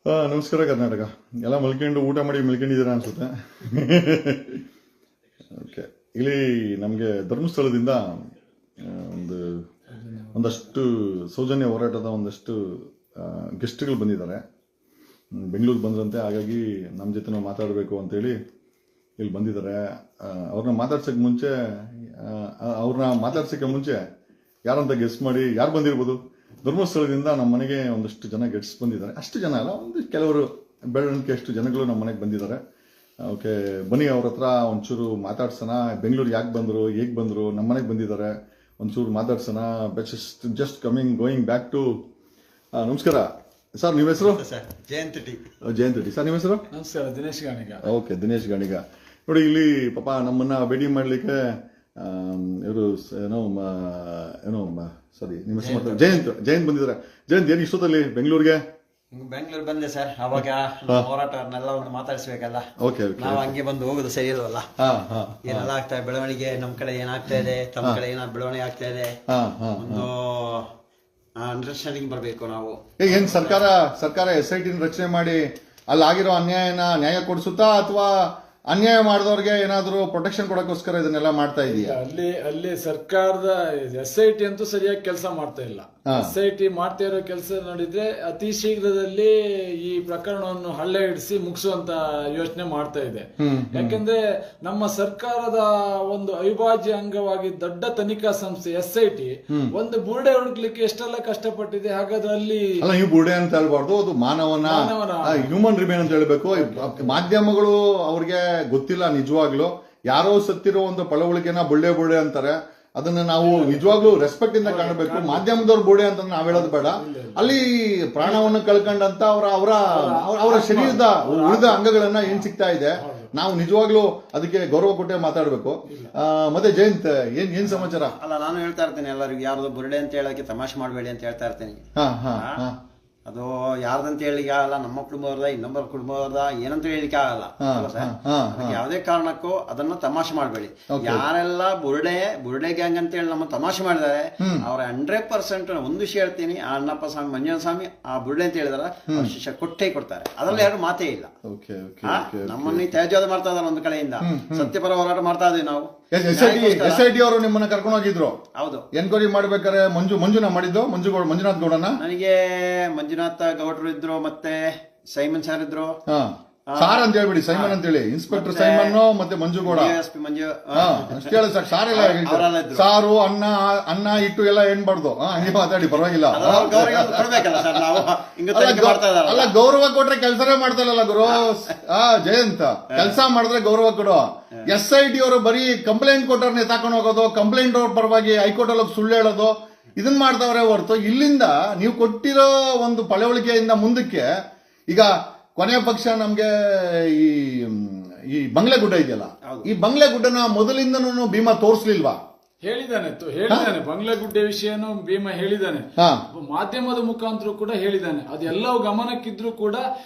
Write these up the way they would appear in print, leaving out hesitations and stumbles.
ನಮಸ್ಕಾರ ಕರ್ನಾಟಕ. ಎಲ್ಲ ಮಲ್ಕೊಂಡು ಊಟ ಮಾಡಿ ಮಲ್ಕೊಂಡಿದ್ದೀರಾ ಅನ್ಸುತ್ತೆ. ಓಕೆ, ಇಲ್ಲಿ ನಮಗೆ ಧರ್ಮಸ್ಥಳದಿಂದ ಒಂದಷ್ಟು ಸೌಜನ್ಯ ಹೋರಾಟದ ಒಂದಷ್ಟು ಗೆಸ್ಟ್ಗಳು ಬಂದಿದ್ದಾರೆ. ಬೆಂಗಳೂರು ಬಂದ್ರಂತೆ, ಹಾಗಾಗಿ ನಮ್ಮ ಜೊತೆ ನಾವು ಮಾತಾಡಬೇಕು ಅಂತೇಳಿ ಇಲ್ಲಿ ಬಂದಿದ್ದಾರೆ. ಅವ್ರನ್ನ ಮಾತಾಡ್ಸೋಕ್ಕೆ ಮುಂಚೆ ಯಾರಂತ ಗೆಸ್ಟ್ ಮಾಡಿ, ಯಾರು ಬಂದಿರ್ಬೋದು? ಧರ್ಮಸ್ಥಳದಿಂದ ನಮ್ಮ ಮನೆಗೆ ಒಂದಷ್ಟು ಜನ ಗೆಟ್ಸ್ ಬಂದಿದ್ದಾರೆ. ಅಷ್ಟು ಜನ ಅಲ್ಲ, ಒಂದು ಕೆಲವರು ಬೆಳವಣಿಗೆ ಅಷ್ಟು ಜನಗಳು ನಮ್ಮ ಮನೆಗೆ ಬಂದಿದ್ದಾರೆ. ಓಕೆ, ಬನ್ನಿ ಅವ್ರ ಹತ್ರ ಒಂಚೂರು ಮಾತಾಡ್ಸೋಣ. ಬೆಂಗಳೂರು ಯಾಕೆ ಬಂದರು, ಹೇಗೆ ಬಂದರು, ನಮ್ಮ ಮನೆಗೆ ಬಂದಿದ್ದಾರೆ, ಒಂಚೂರು ಮಾತಾಡ್ಸೋಣ. Just coming going back to. ನಮಸ್ಕಾರ ಸರ್, ನಿಮ್ಮ ಹೆಸರು? ಜಯಂತ್ ಸರ್, ನಿಮ್ಮ ಹೆಸರು? ನಮಸ್ಕಾರ, ದಿನೇಶ್ ಗಾಣಿಗ. ಓಕೆ, ದಿನೇಶ್ ಗಾಣಿಗ. ನೋಡಿ, ಇಲ್ಲಿ ಪಾಪ ನಮ್ಮನ್ನ ಭೇಟಿ ಮಾಡಲಿಕ್ಕೆ ಇವರು ಸಾರಿ, ನಿಮ್ಮ ಹೆಸರು ಜಯಂತ್ ಬಂದಿದ್ದಾರೆ. ಜಯಂತ್, ಏನು ಇಷ್ಟೊತ್ತಲ್ಲಿ ಬೆಂಗಳೂರು ಬಂದೆ ಸರ್. ಅವಾಗ ಹೋರಾಟನೆಲ್ಲ ಒಂದು ಮಾತಾಡಿಸ್ಬೇಕಲ್ಲ. ನಾವು ಹಂಗೆ ಬಂದು ಹೋಗುದು ಸರಿ ಇಲ್ವಲ್ಲ. ಏನೆಲ್ಲ ಆಗ್ತಾ ಇದೆ ಬೆಳವಣಿಗೆ, ನಮ್ ಕಡೆ ಏನಾಗ್ತಾ ಇದೆ, ತಮ್ಮ ಕಡೆ ಏನಾದ್ರು ಬೆಳವಣಿಗೆ ಆಗ್ತಾ ಇದೆ, ಒಂದು ಅಂಡರ್ಸ್ಟ್ಯಾಂಡಿಂಗ್ ಬರ್ಬೇಕು ನಾವು. ಏನ್ ಸರ್ಕಾರ SIT ರಚನೆ ಮಾಡಿ ಅಲ್ಲಿ ಆಗಿರೋ ನ್ಯಾಯ ಕೊಡಿಸುತ್ತಾ, ಅಥವಾ ಅನ್ಯಾಯ ಮಾಡಿದವ್ರಿಗೆ ಏನಾದ್ರು ಪ್ರೊಟೆಕ್ಷನ್ ಕೊಡೋಕ್ಕೋಸ್ಕರ ಇದನ್ನೆಲ್ಲ ಮಾಡ್ತಾ ಇದೆಯಾ? ಅಲ್ಲಿ ಸರ್ಕಾರದ SIT ಅಂತೂ ಸರಿಯಾಗಿ ಕೆಲಸ ಮಾಡ್ತಾ ಇಲ್ಲ. SIT ಮಾಡ್ತಾ ಇರೋ ಕೆಲಸ ನೋಡಿದ್ರೆ ಅತಿ ಶೀಘ್ರದಲ್ಲಿ ಈ ಪ್ರಕರಣವನ್ನು ಹಳ್ಳೆ ಹಿಡಿಸಿ ಮುಗಿಸುವಂತ ಯೋಚನೆ ಮಾಡ್ತಾ ಇದೆ. ಯಾಕೆಂದ್ರೆ ನಮ್ಮ ಸರ್ಕಾರದ ಒಂದು ಅವಿಭಾಜ್ಯ ಅಂಗವಾಗಿ ದೊಡ್ಡ ತನಿಖಾ ಸಂಸ್ಥೆ SIT ಒಂದು ಬುರುಡೆ ಹುಡುಕ್ಲಿಕ್ಕೆ ಎಷ್ಟೆಲ್ಲ ಕಷ್ಟಪಟ್ಟಿದೆ. ಹಾಗಾದ್ರೆ ಅಲ್ಲಿ ನೀವು ಬುರುಡೆ ಅಂತ ಹೇಳ್ಬಾರ್ದು, ಅದು ಮಾನವನ ಹ್ಯೂಮನ್ ರಿಮೇನ್ ಅಂತ ಹೇಳ್ಬೇಕು. ಮಾಧ್ಯಮಗಳು ಅವ್ರಿಗೆ ಗೊತ್ತಿಲ್ಲ ನಿಜವಾಗ್ಲು. ಯಾರೋ ಸತ್ತಿರೋ ಒಂದು ಪಳವಳಿಕೆನ ಬುಳ್ಳೆ ಅಂತಾರೆ. ಅದನ್ನ ನಾವು ನಿಜವಾಗ್ಲೂ ರೆಸ್ಪೆಕ್ಟ್ ಇಂದ ಕಾಣಬೇಕು. ಮಾಧ್ಯಮದವ್ರ ಬೋಡೆ ಅಂತ ನಾವ್ ಹೇಳೋದು ಬೇಡ. ಅಲ್ಲಿ ಪ್ರಾಣವನ್ನು ಕಳ್ಕೊಂಡಂತ ಅವರ ಶರೀರದ ಉಳಿದ ಅಂಗಗಳನ್ನ ಏನ್ ಸಿಗ್ತಾ ಇದೆ, ನಾವು ನಿಜವಾಗ್ಲೂ ಅದಕ್ಕೆ ಗೌರವ ಕೊಟ್ಟೆ ಮಾತಾಡ್ಬೇಕು. ಮತ್ತೆ ಜಯಂತ್, ಏನ್ ಸಮಾಚಾರ? ಅಲ್ಲ, ನಾನು ಹೇಳ್ತಾ ಇರ್ತೇನೆ ಎಲ್ಲರಿಗೂ, ಯಾರ್ದು ಬುರುಡೆ ಅಂತ ಹೇಳಕ್ಕೆ ತಮಾಷೆ ಮಾಡಬೇಡಿ ಅಂತ ಹೇಳ್ತಾ ಇರ್ತೇನೆ. ಅದು ಯಾರ್ದಂತ ಹೇಳಿಕೆ ಆಗಲ್ಲ, ನಮ್ಮ ಕುಟುಂಬದ ಇನ್ನೊಬ್ಬರ ಕುಟುಂಬದ ಏನಂತ ಹೇಳಿಕೆ ಆಗಲ್ಲ. ಯಾವುದೇ ಕಾರಣಕ್ಕೂ ಅದನ್ನ ತಮಾಷೆ ಮಾಡಬೇಡಿ. ಯಾರೆಲ್ಲ ಬುರುಡೆ ಗ್ಯಾಂಗ್ ಅಂತ ಹೇಳಿ ನಮ್ಮ ತಮಾಷೆ ಮಾಡಿದ್ದಾರೆ, ಅವ್ರ 100% ಒಂದು ವಿಷಯ ಹೇಳ್ತೀನಿ, ಆ ಅಣ್ಣಪ್ಪ ಸ್ವಾಮಿ, ಮಂಜುನಾಥ ಸ್ವಾಮಿ ಆ ಬುರುಡೆ ಅಂತ ಹೇಳಿದಾರ, ಶಿಕ್ಷೆ ಕೊಟ್ಟೇ ಕೊಡ್ತಾರೆ. ಅದ್ರಲ್ಲಿ ಯಾರು ಮಾತೇ ಇಲ್ಲ. ನಮ್ಮನ್ನ ತ್ಯಾಜ್ಯವಾದ ಮಾಡ್ತಾ ಇದಾರೆ. ಒಂದು ಕಡೆಯಿಂದ ಸತ್ಯಪರ ಹೋರಾಟ ಮಾಡ್ತಾ ಇದೀವಿ ನಾವು. SIT ಅವರು ನಿಮ್ಮನ್ನ ಕರ್ಕೊಂಡು ಹೋಗಿದ್ರು. ಹೌದು, ಎನ್ಕ್ವೈರಿ ಮಾಡ್ಬೇಕಾದ್ರೆ ಮಂಜುನಾ ಮಾಡಿದ್ದು, ಮಂಜುನಾಥ್ ಗೌಡನ. ನನಗೆ ಮಂಜುನಾಥ ಗೌಡ್ರು ಇದ್ರು, ಮತ್ತೆ ಸೈಮನ್ ಸರ್ ಇದ್ರು. ಸಾರ್ ಅಂತ ಹೇಳ್ಬಿಡಿ, ಸೈಮನ್ ಅಂತ ಹೇಳಿ. ಇನ್ಸ್ಪೆಕ್ಟರ್ ಸೈಮನ್ ಮತ್ತೆ ಮಂಜುಗೌಡ. ಅಷ್ಟೇ ಹೇಳಿ ಸಾಕು, ಸಾರ್ ಎಲ್ಲ ಸಾರು ಅನ್ನ ಇಟ್ಟು ಎಲ್ಲ ಏನ್ಬಾರ್ದು. ಹಂಗೆ ಮಾತಾಡಿ, ಪರವಾಗಿಲ್ಲ. ಅಲ್ಲ, ಗೌರವ ಕೊಟ್ರೆ ಕೆಲಸನೇ ಮಾಡ್ತಾರಲ್ಲ ಗುರು. ಜಯಂತ್, ಕೆಲಸ ಮಾಡಿದ್ರೆ ಗೌರವ ಕೊಡು. SIT ಅವರು ಬರೀ ಕಂಪ್ಲೇಂಟ್ ಕೊಟ್ಟವ್ರನ್ನ ಎತ್ತಾಕೊಂಡು ಹೋಗೋದು, ಕಂಪ್ಲೇಂಟ್ ಅವ್ರ ಪರವಾಗಿ ಹೈಕೋರ್ಟ್ ಅಲ್ಲಿ ಸುಳ್ಳು ಹೇಳೋದು, ಇದನ್ ಮಾಡ್ತಾವ್ರೆ ಹೊರತು ಇಲ್ಲಿಂದ ನೀವು ಕೊಟ್ಟಿರೋ ಒಂದು ಪಳವಳಿಕೆಯಿಂದ ಮುಂದಕ್ಕೆ ಈಗ ಕೊನೆಯ ಪಕ್ಷ ನಮ್ಗೆ ಈ ಬಂಗ್ಲೆಗುಡ್ಡ ಇದೆಯಲ್ಲ, ಈ ಬಂಗ್ಲೆಗುಡ್ಡನ ಮೊದಲಿಂದನೂ ಭೀಮಾ ತೋರಿಸ್ಲಿಲ್ವಾ? ಹೇಳಿದಾನೆ ಬಂಗ್ಲೆಗುಡ್ಡೆ ವಿಷಯನೂ ಭೀಮಾ ಹೇಳಿದಾನೆ, ಮಾಧ್ಯಮದ ಮುಖಾಂತರ ಕೂಡ ಹೇಳಿದಾನೆ. ಅದೆಲ್ಲವೂ ಗಮನಕ್ಕಿದ್ರು ಕೂಡ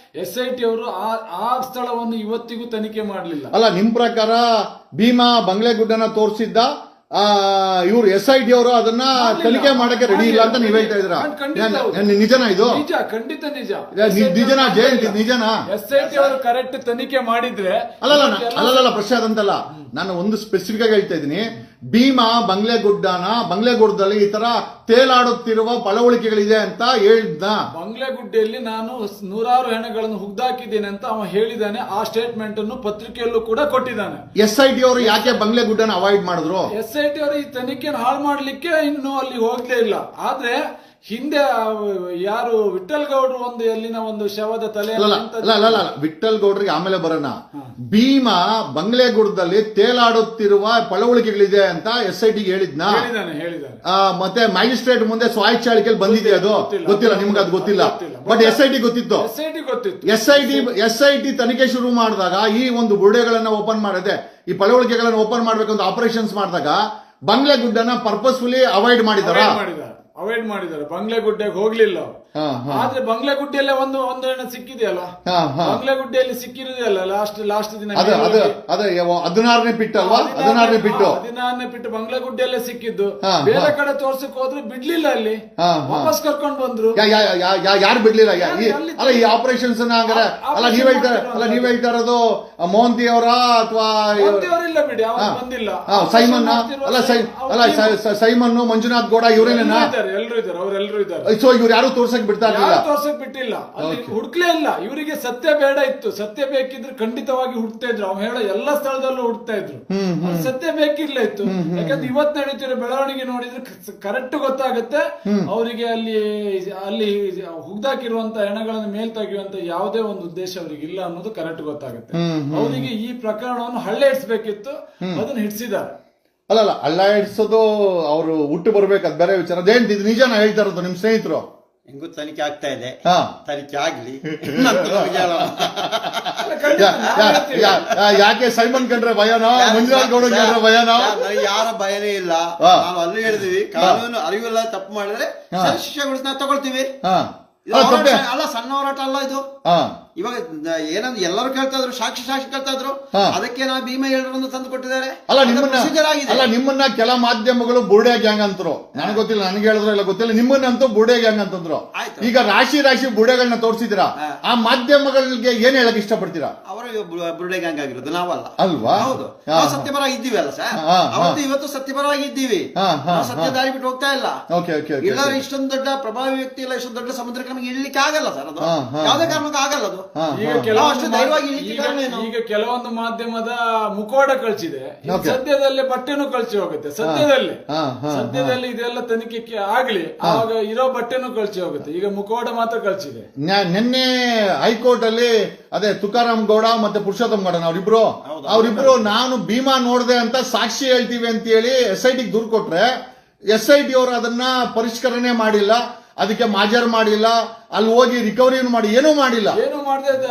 SIT ಅವರು ಆ ಸ್ಥಳವನ್ನು ಇವತ್ತಿಗೂ ತನಿಖೆ ಮಾಡಲಿಲ್ಲ. ಅಲ್ಲ, ನಿಮ್ ಪ್ರಕಾರ ಭೀಮಾ ಬಂಗ್ಲೆಗುಡ್ಡನ ತೋರಿಸಿದ್ದ, ಇವರು SIT ಅವರು ಅದನ್ನ ತನಿಖೆ ಮಾಡಕ್ಕೆ ರೆಡಿ ಇಲ್ಲ ಅಂತ ನೀವ್ ಹೇಳ್ತಾ ಇದ್ರ? ನಿಜನಾ ಇದು? ಖಂಡಿತ ನಿಜ. ಜಯಂತಿ, ನಿಜನಾ? SIT ಅವರು ಕರೆಕ್ಟ್ ತನಿಖೆ ಮಾಡಿದ್ರೆ ಅಲ್ಲಲ್ಲ, ಪ್ರಶ್ನೆ ಅದಂತಲ್ಲ. ನಾನು ಒಂದು ಸ್ಪೆಸಿಫಿಕ್ ಆಗಿ ಹೇಳ್ತಾ ಇದ್ದೀನಿ. ಭೀಮಾ ಬಂಗ್ಲೆಗುಡ್ಡದಲ್ಲಿ ಈ ತರ ತೇಲಾಡುತ್ತಿರುವ ಪಳವಳಿಕೆಗಳಿದೆ ಅಂತ ಹೇಳಿದ್ನ. ಬಂಗ್ಲೆಗುಡ್ಡೆಯಲ್ಲಿ ನಾನು 100 ಹೆಣಗಳನ್ನು ಹುಗ್ದಾಕಿದ್ದೇನೆ ಅಂತ ಅವ ಹೇಳಿದಾನೆ. ಆ ಸ್ಟೇಟ್ಮೆಂಟ್ ಅನ್ನು ಪತ್ರಿಕೆಯಲ್ಲೂ ಕೂಡ ಕೊಟ್ಟಿದ್ದಾನೆ. SIT ಅವರು ಯಾಕೆ ಬಂಗ್ಲೆಗುಡ್ಡನ ಅವಾಯ್ಡ್ ಮಾಡಿದ್ರು? SIT ಅವರು ಈ ತನಿಖೆಯನ್ನು ಹಾಳು ಮಾಡ್ಲಿಕ್ಕೆ ಇನ್ನು ಅಲ್ಲಿ ಹೋಗ್ಲೇ ಇಲ್ಲ. ಆದ್ರೆ ಹಿಂದೆ ಯಾರು ವಿಠಲ್ ಗೌಡ್ರು ಎಲ್ಲಿನ ಒಂದು ಶವದ ತಲೆ ವಿಠಲ್ ಗೌಡ್ರಿಗೆ ಆಮೇಲೆ ಬರೋಣ. ಭೀಮಾ ಬಂಗ್ಲೆಗುಡ್ಡದಲ್ಲಿ ತೇಲಾಡುತ್ತಿರುವ ಪಳವಳಿಕೆಗಳಿದೆ ಅಂತ SIT ಹೇಳಿದ್ನ. ಮತ್ತೆ ಮ್ಯಾಜಿಸ್ಟ್ರೇಟ್ ಮುಂದೆ ಸ್ವಾಯಚ್ಛಾಳಿಕೆಯಲ್ಲಿ ಬಂದಿದೆ. ಅದು ಗೊತ್ತಿಲ್ಲ ನಿಮ್ಗೆ? ಅದು ಗೊತ್ತಿಲ್ಲ, ಬಟ್ SIT ಗೊತ್ತಿತ್ತು. SIT ತನಿಖೆ ಶುರು ಮಾಡಿದಾಗ ಈ ಒಂದು ಬುರುಡೆಗಳನ್ನ ಓಪನ್ ಮಾಡಿದೆ, ಈ ಪಳವಳಿಕೆಗಳನ್ನ ಓಪನ್ ಮಾಡ್ಬೇಕಂತ ಆಪರೇಷನ್ಸ್ ಮಾಡಿದಾಗ ಬಂಗ್ಲೆಗುಡ್ಡನ ಪರ್ಪಸ್ಫುಲಿ ಅವಾಯ್ಡ್ ಮಾಡಿದಾರ. ಅವಾಯ್ಡ್ ಮಾಡಿದ್ದಾರೆ, ಬಂಗ್ಲೆಗುಡ್ಡೆಗೆ ಹೋಗ್ಲಿಲ್ಲ ಅವ್ರು. ಆದ್ರೆ ಬಂಗ್ಲೆಗುಡ್ಡೆಯಲ್ಲೇ ಒಂದು ಹೆಣ್ಣು ಸಿಕ್ಕಿದೆಯಲ್ಲ, ಬಂಗ್ಲೆಗುಡ್ಡೆಯಲ್ಲಿ ಸಿಕ್ಕಿರುದೆಯಲ್ಲ ಲಾಸ್ಟ್ ದಿನ 16ನೇ ಪಿಟ್ಟು ಅಲ್ವಾ? 16ನೇ ಪಿಟ್ಟು ಬಂಗ್ಲೆಗುಡ್ಡೆಯಲ್ಲೇ ಸಿಕ್ಕಿದ್ದು. ಬೇರೆ ಕಡೆ ತೋರ್ಸಕ್ ಹೋದ್ರೆ ಬಿಡ್ಲಿಲ್ಲ, ಅಲ್ಲಿ ವಾಪಸ್ ಕರ್ಕೊಂಡ್ ಬಂದ್ರು. ಯಾರು ಬಿಡ್ಲಿಲ್ಲ? ಅಲ್ಲ ಈ ಆಪರೇಷನ್ಸ್ ಅಲ್ಲ ನೀವ್ ಹೇಳ್ತಾ ಇರೋದು ಮೋಹಂತಿ ಅವರ ಅಥವಾ ಇಲ್ಲ ಬಿಡಿ, ಅವ್ರು ಬಂದಿಲ್ಲ. ಸೈಮನ್ ಸೈಮನ್ ಮಂಜುನಾಥ್ ಗೌಡ ಇವರೇನೇನಾ? ಎಲ್ರು ಇದ್ದಾರೆ, ಅವ್ರೆಲ್ರು ಇದ್ದಾರೆ. ಸೊ ಇವ್ರು ಯಾರು ತೋರ್ಸಕ್ ಬಿಡ್ತಾ ಇರಲಿಲ್ಲ, ತೋರ್ಸಕ್ ಬಿಟ್ಟಿಲ್ಲ, ಅಲ್ಲಿ ಹುಡ್ಕ್ಲೇ ಇಲ್ಲ. ಇವರಿಗೆ ಸತ್ಯ ಬೇಡ ಇತ್ತು, ಸತ್ಯ ಬೇಕಿದ್ರೆ ಖಂಡಿತವಾಗಿ ಹುಡ್ತಾ ಇದ್ರು. ಅವ್ನು ಹೇಳೋ ಎಲ್ಲ ಸ್ಥಳದಲ್ಲೂ ಹುಡ್ತಾ ಇದ್ರು, ಸತ್ಯ ಬೇಕಿರ್ಲ ಇತ್ತು. ಯಾಕಂದ್ರೆ ಇವತ್ತು ನಡೀತಿರೋ ಬೆಳವಣಿಗೆ ನೋಡಿದ್ರೆ ಕರೆಕ್ಟ್ ಗೊತ್ತಾಗುತ್ತೆ ಅವರಿಗೆ. ಅಲ್ಲಿ ಹುಗ್ದಾಕಿರುವಂತ ಹೆಣಗಳನ್ನು ಮೇಲ್ ತೆಗೆಯುವಂತ ಯಾವುದೇ ಒಂದು ಉದ್ದೇಶ ಅವರಿಗೆ ಇಲ್ಲ ಅನ್ನೋದು ಕರೆಕ್ಟ್ ಗೊತ್ತಾಗುತ್ತೆ. ಅವರಿಗೆ ಈ ಪ್ರಕರಣವನ್ನು ಹಳ್ಳೆ ಇಡ್ಸ್ಬೇಕಿತ್ತು, ಅದನ್ನ ಹಿಡ್ಸಿದ್ದಾರೆ. ಅಲ್ಲ ಹಳ್ಳ ಇಡ್ಸೋದು ಅವರು ಹುಟ್ಟು ಬರ್ಬೇಕು, ಅದು ಬೇರೆ ವಿಚಾರ. ಅದೇಂತ ಇದು ನಿಜ ನಾ ಹೇಳ್ತಾ ಇರೋದು, ನಿಮ್ ಸ್ನೇಹಿತರು ಹೆಂಗೂ ತನಿಖೆ ಆಗ್ತಾ ಇದೆ, ತನಿಖೆ ಆಗ್ಲಿ. ಯಾಕೆ ಸೈಮನ್ ಕಂಡ್ರೆ ಭಯನೋ, ಮಂಜುನಾಥ್ ಗೌಡ ಕಂಡ್ರೆ ಭಯನೋ? ಯಾರ ಭಯನೇ ಇಲ್ಲ. ನಾವು ಅಲ್ಲಿ ಹೇಳಿದ್ವಿ, ಕಾನೂನು ಅರಿವಿಲ್ಲ ತಪ್ಪು ಮಾಡಿದ್ರೆ ಶಿಕ್ಷೆಗಳನ್ನ ತಗೊಳ್ತೀವಿ. ಅಲ್ಲ ಸಣ್ಣ ಹೋರಾಟ ಅಲ್ಲ ಇದು. ಇವಾಗ ಏನಂದ್ರೆ ಎಲ್ಲರೂ ಕೇಳ್ತಾ ಇದ್ರು, ಸಾಕ್ಷಿ ಕೇಳ್ತಾ ಇದ್ರು. ಅದಕ್ಕೆ ನಾವು ಭೀಮಾ 7 ತಂದು ಕೊಟ್ಟಿದ್ದಾರೆ. ನಿಮ್ಮನ್ನ ಕೆಲ ಮಾಧ್ಯಮಗಳು ಬುರ್ಡೆ ಗ್ಯಾಂಗ್ ಅಂತರು. ನನಗೆ ಗೊತ್ತಿಲ್ಲ, ನನಗೆ ಹೇಳಿದ್ರು ಇಲ್ಲ ಗೊತ್ತಿಲ್ಲ. ನಿಮ್ಮನ್ನಂತೂ ಬುರ್ಡೆ ಗ್ಯಾಂಗ್ ಅಂತಂದ್ರು. ಈಗ ರಾಶಿ ಬುರ್ಡೆಗಳನ್ನ ತೋರಿಸಿದಿರಾ, ಆ ಮಾಧ್ಯಮಗಳಿಗೆ ಏನ್ ಹೇಳಕ್ ಇಷ್ಟಪಡ್ತೀರಾ? ಅವರು ಬುರ್ಡೆ ಗ್ಯಾಂಗ್ ಆಗಿರೋದು ನಾವಲ್ಲ ಅಲ್ವಾ? ಹೌದು, ನಾವು ಸತ್ಯಪರವಾಗಿ ಇದ್ದೀವಿ ಅಲ್ಲ ಸರ್. ಅವತ್ತು ಇವತ್ತು ಸತ್ಯಪರವಾಗಿ ಇದ್ದೀವಿ, ಸತ್ಯ ದಾರಿ ಬಿಟ್ಟು ಹೋಗ್ತಾ ಇಲ್ಲ. ಇಲ್ಲ ಇಷ್ಟೊಂದು ದೊಡ್ಡ ಪ್ರಭಾವಿ ವ್ಯಕ್ತಿ ಇಲ್ಲ, ಇಷ್ಟೊಂದು ದೊಡ್ಡ ಸಮುದ್ರಕ್ಕೆ ನಮಗೆ ಇಳ್ಲಿಕ್ಕೆ ಆಗಲ್ಲ ಸರ್. ಅದು ಯಾವುದೇ ಕಾರಣಕ್ಕೂ ಆಗಲ್ಲ. ಅದು ಈಗ ಕೆಲವೊಂದು ಮಾಧ್ಯಮದ ಮುಖವಾಡ ಕಳಿಸಿದೆ, ಸದ್ಯದಲ್ಲೇ ಬಟ್ಟೆನೂ ಕಳಿಸಿ ಹೋಗುತ್ತೆ. ಸದ್ಯದಲ್ಲಿ ಇದೆಲ್ಲ ತನಿಖೆ ಆಗ್ಲಿ, ಆಗ ಇರೋ ಬಟ್ಟೆನೂ ಕಳಿಸಿ ಹೋಗುತ್ತೆ. ಈಗ ಮುಖವಾಡ ಮಾತ್ರ ಕಳಿಸಿದೆ. ನಿನ್ನೆ ಹೈಕೋರ್ಟ್ ಅಲ್ಲಿ ಅದೇ ತುಕಾರಾಮ್ ಗೌಡ ಮತ್ತೆ ಪುರುಷೋತ್ತಮ್ ಗೌಡ ಅವರಿಬ್ರು ನಾನು ಭೀಮಾ ನೋಡ್ದೆ ಅಂತ ಸಾಕ್ಷಿ ಹೇಳ್ತೀವಿ ಅಂತ ಹೇಳಿ SIT ದೂರು ಕೊಟ್ರೆ, SIT ಅವರು ಅದನ್ನ ಪರಿಷ್ಕರಣೆ ಮಾಡಿಲ್ಲ, ಅದಕ್ಕೆ ಮಾಜರ್ ಮಾಡಿಲ್ಲ, ಅಲ್ಲಿ ಹೋಗಿ ರಿಕವರಿ ಮಾಡಿ ಏನೂ ಮಾಡಿಲ್ಲ. ಏನು ಮಾಡಿದೆ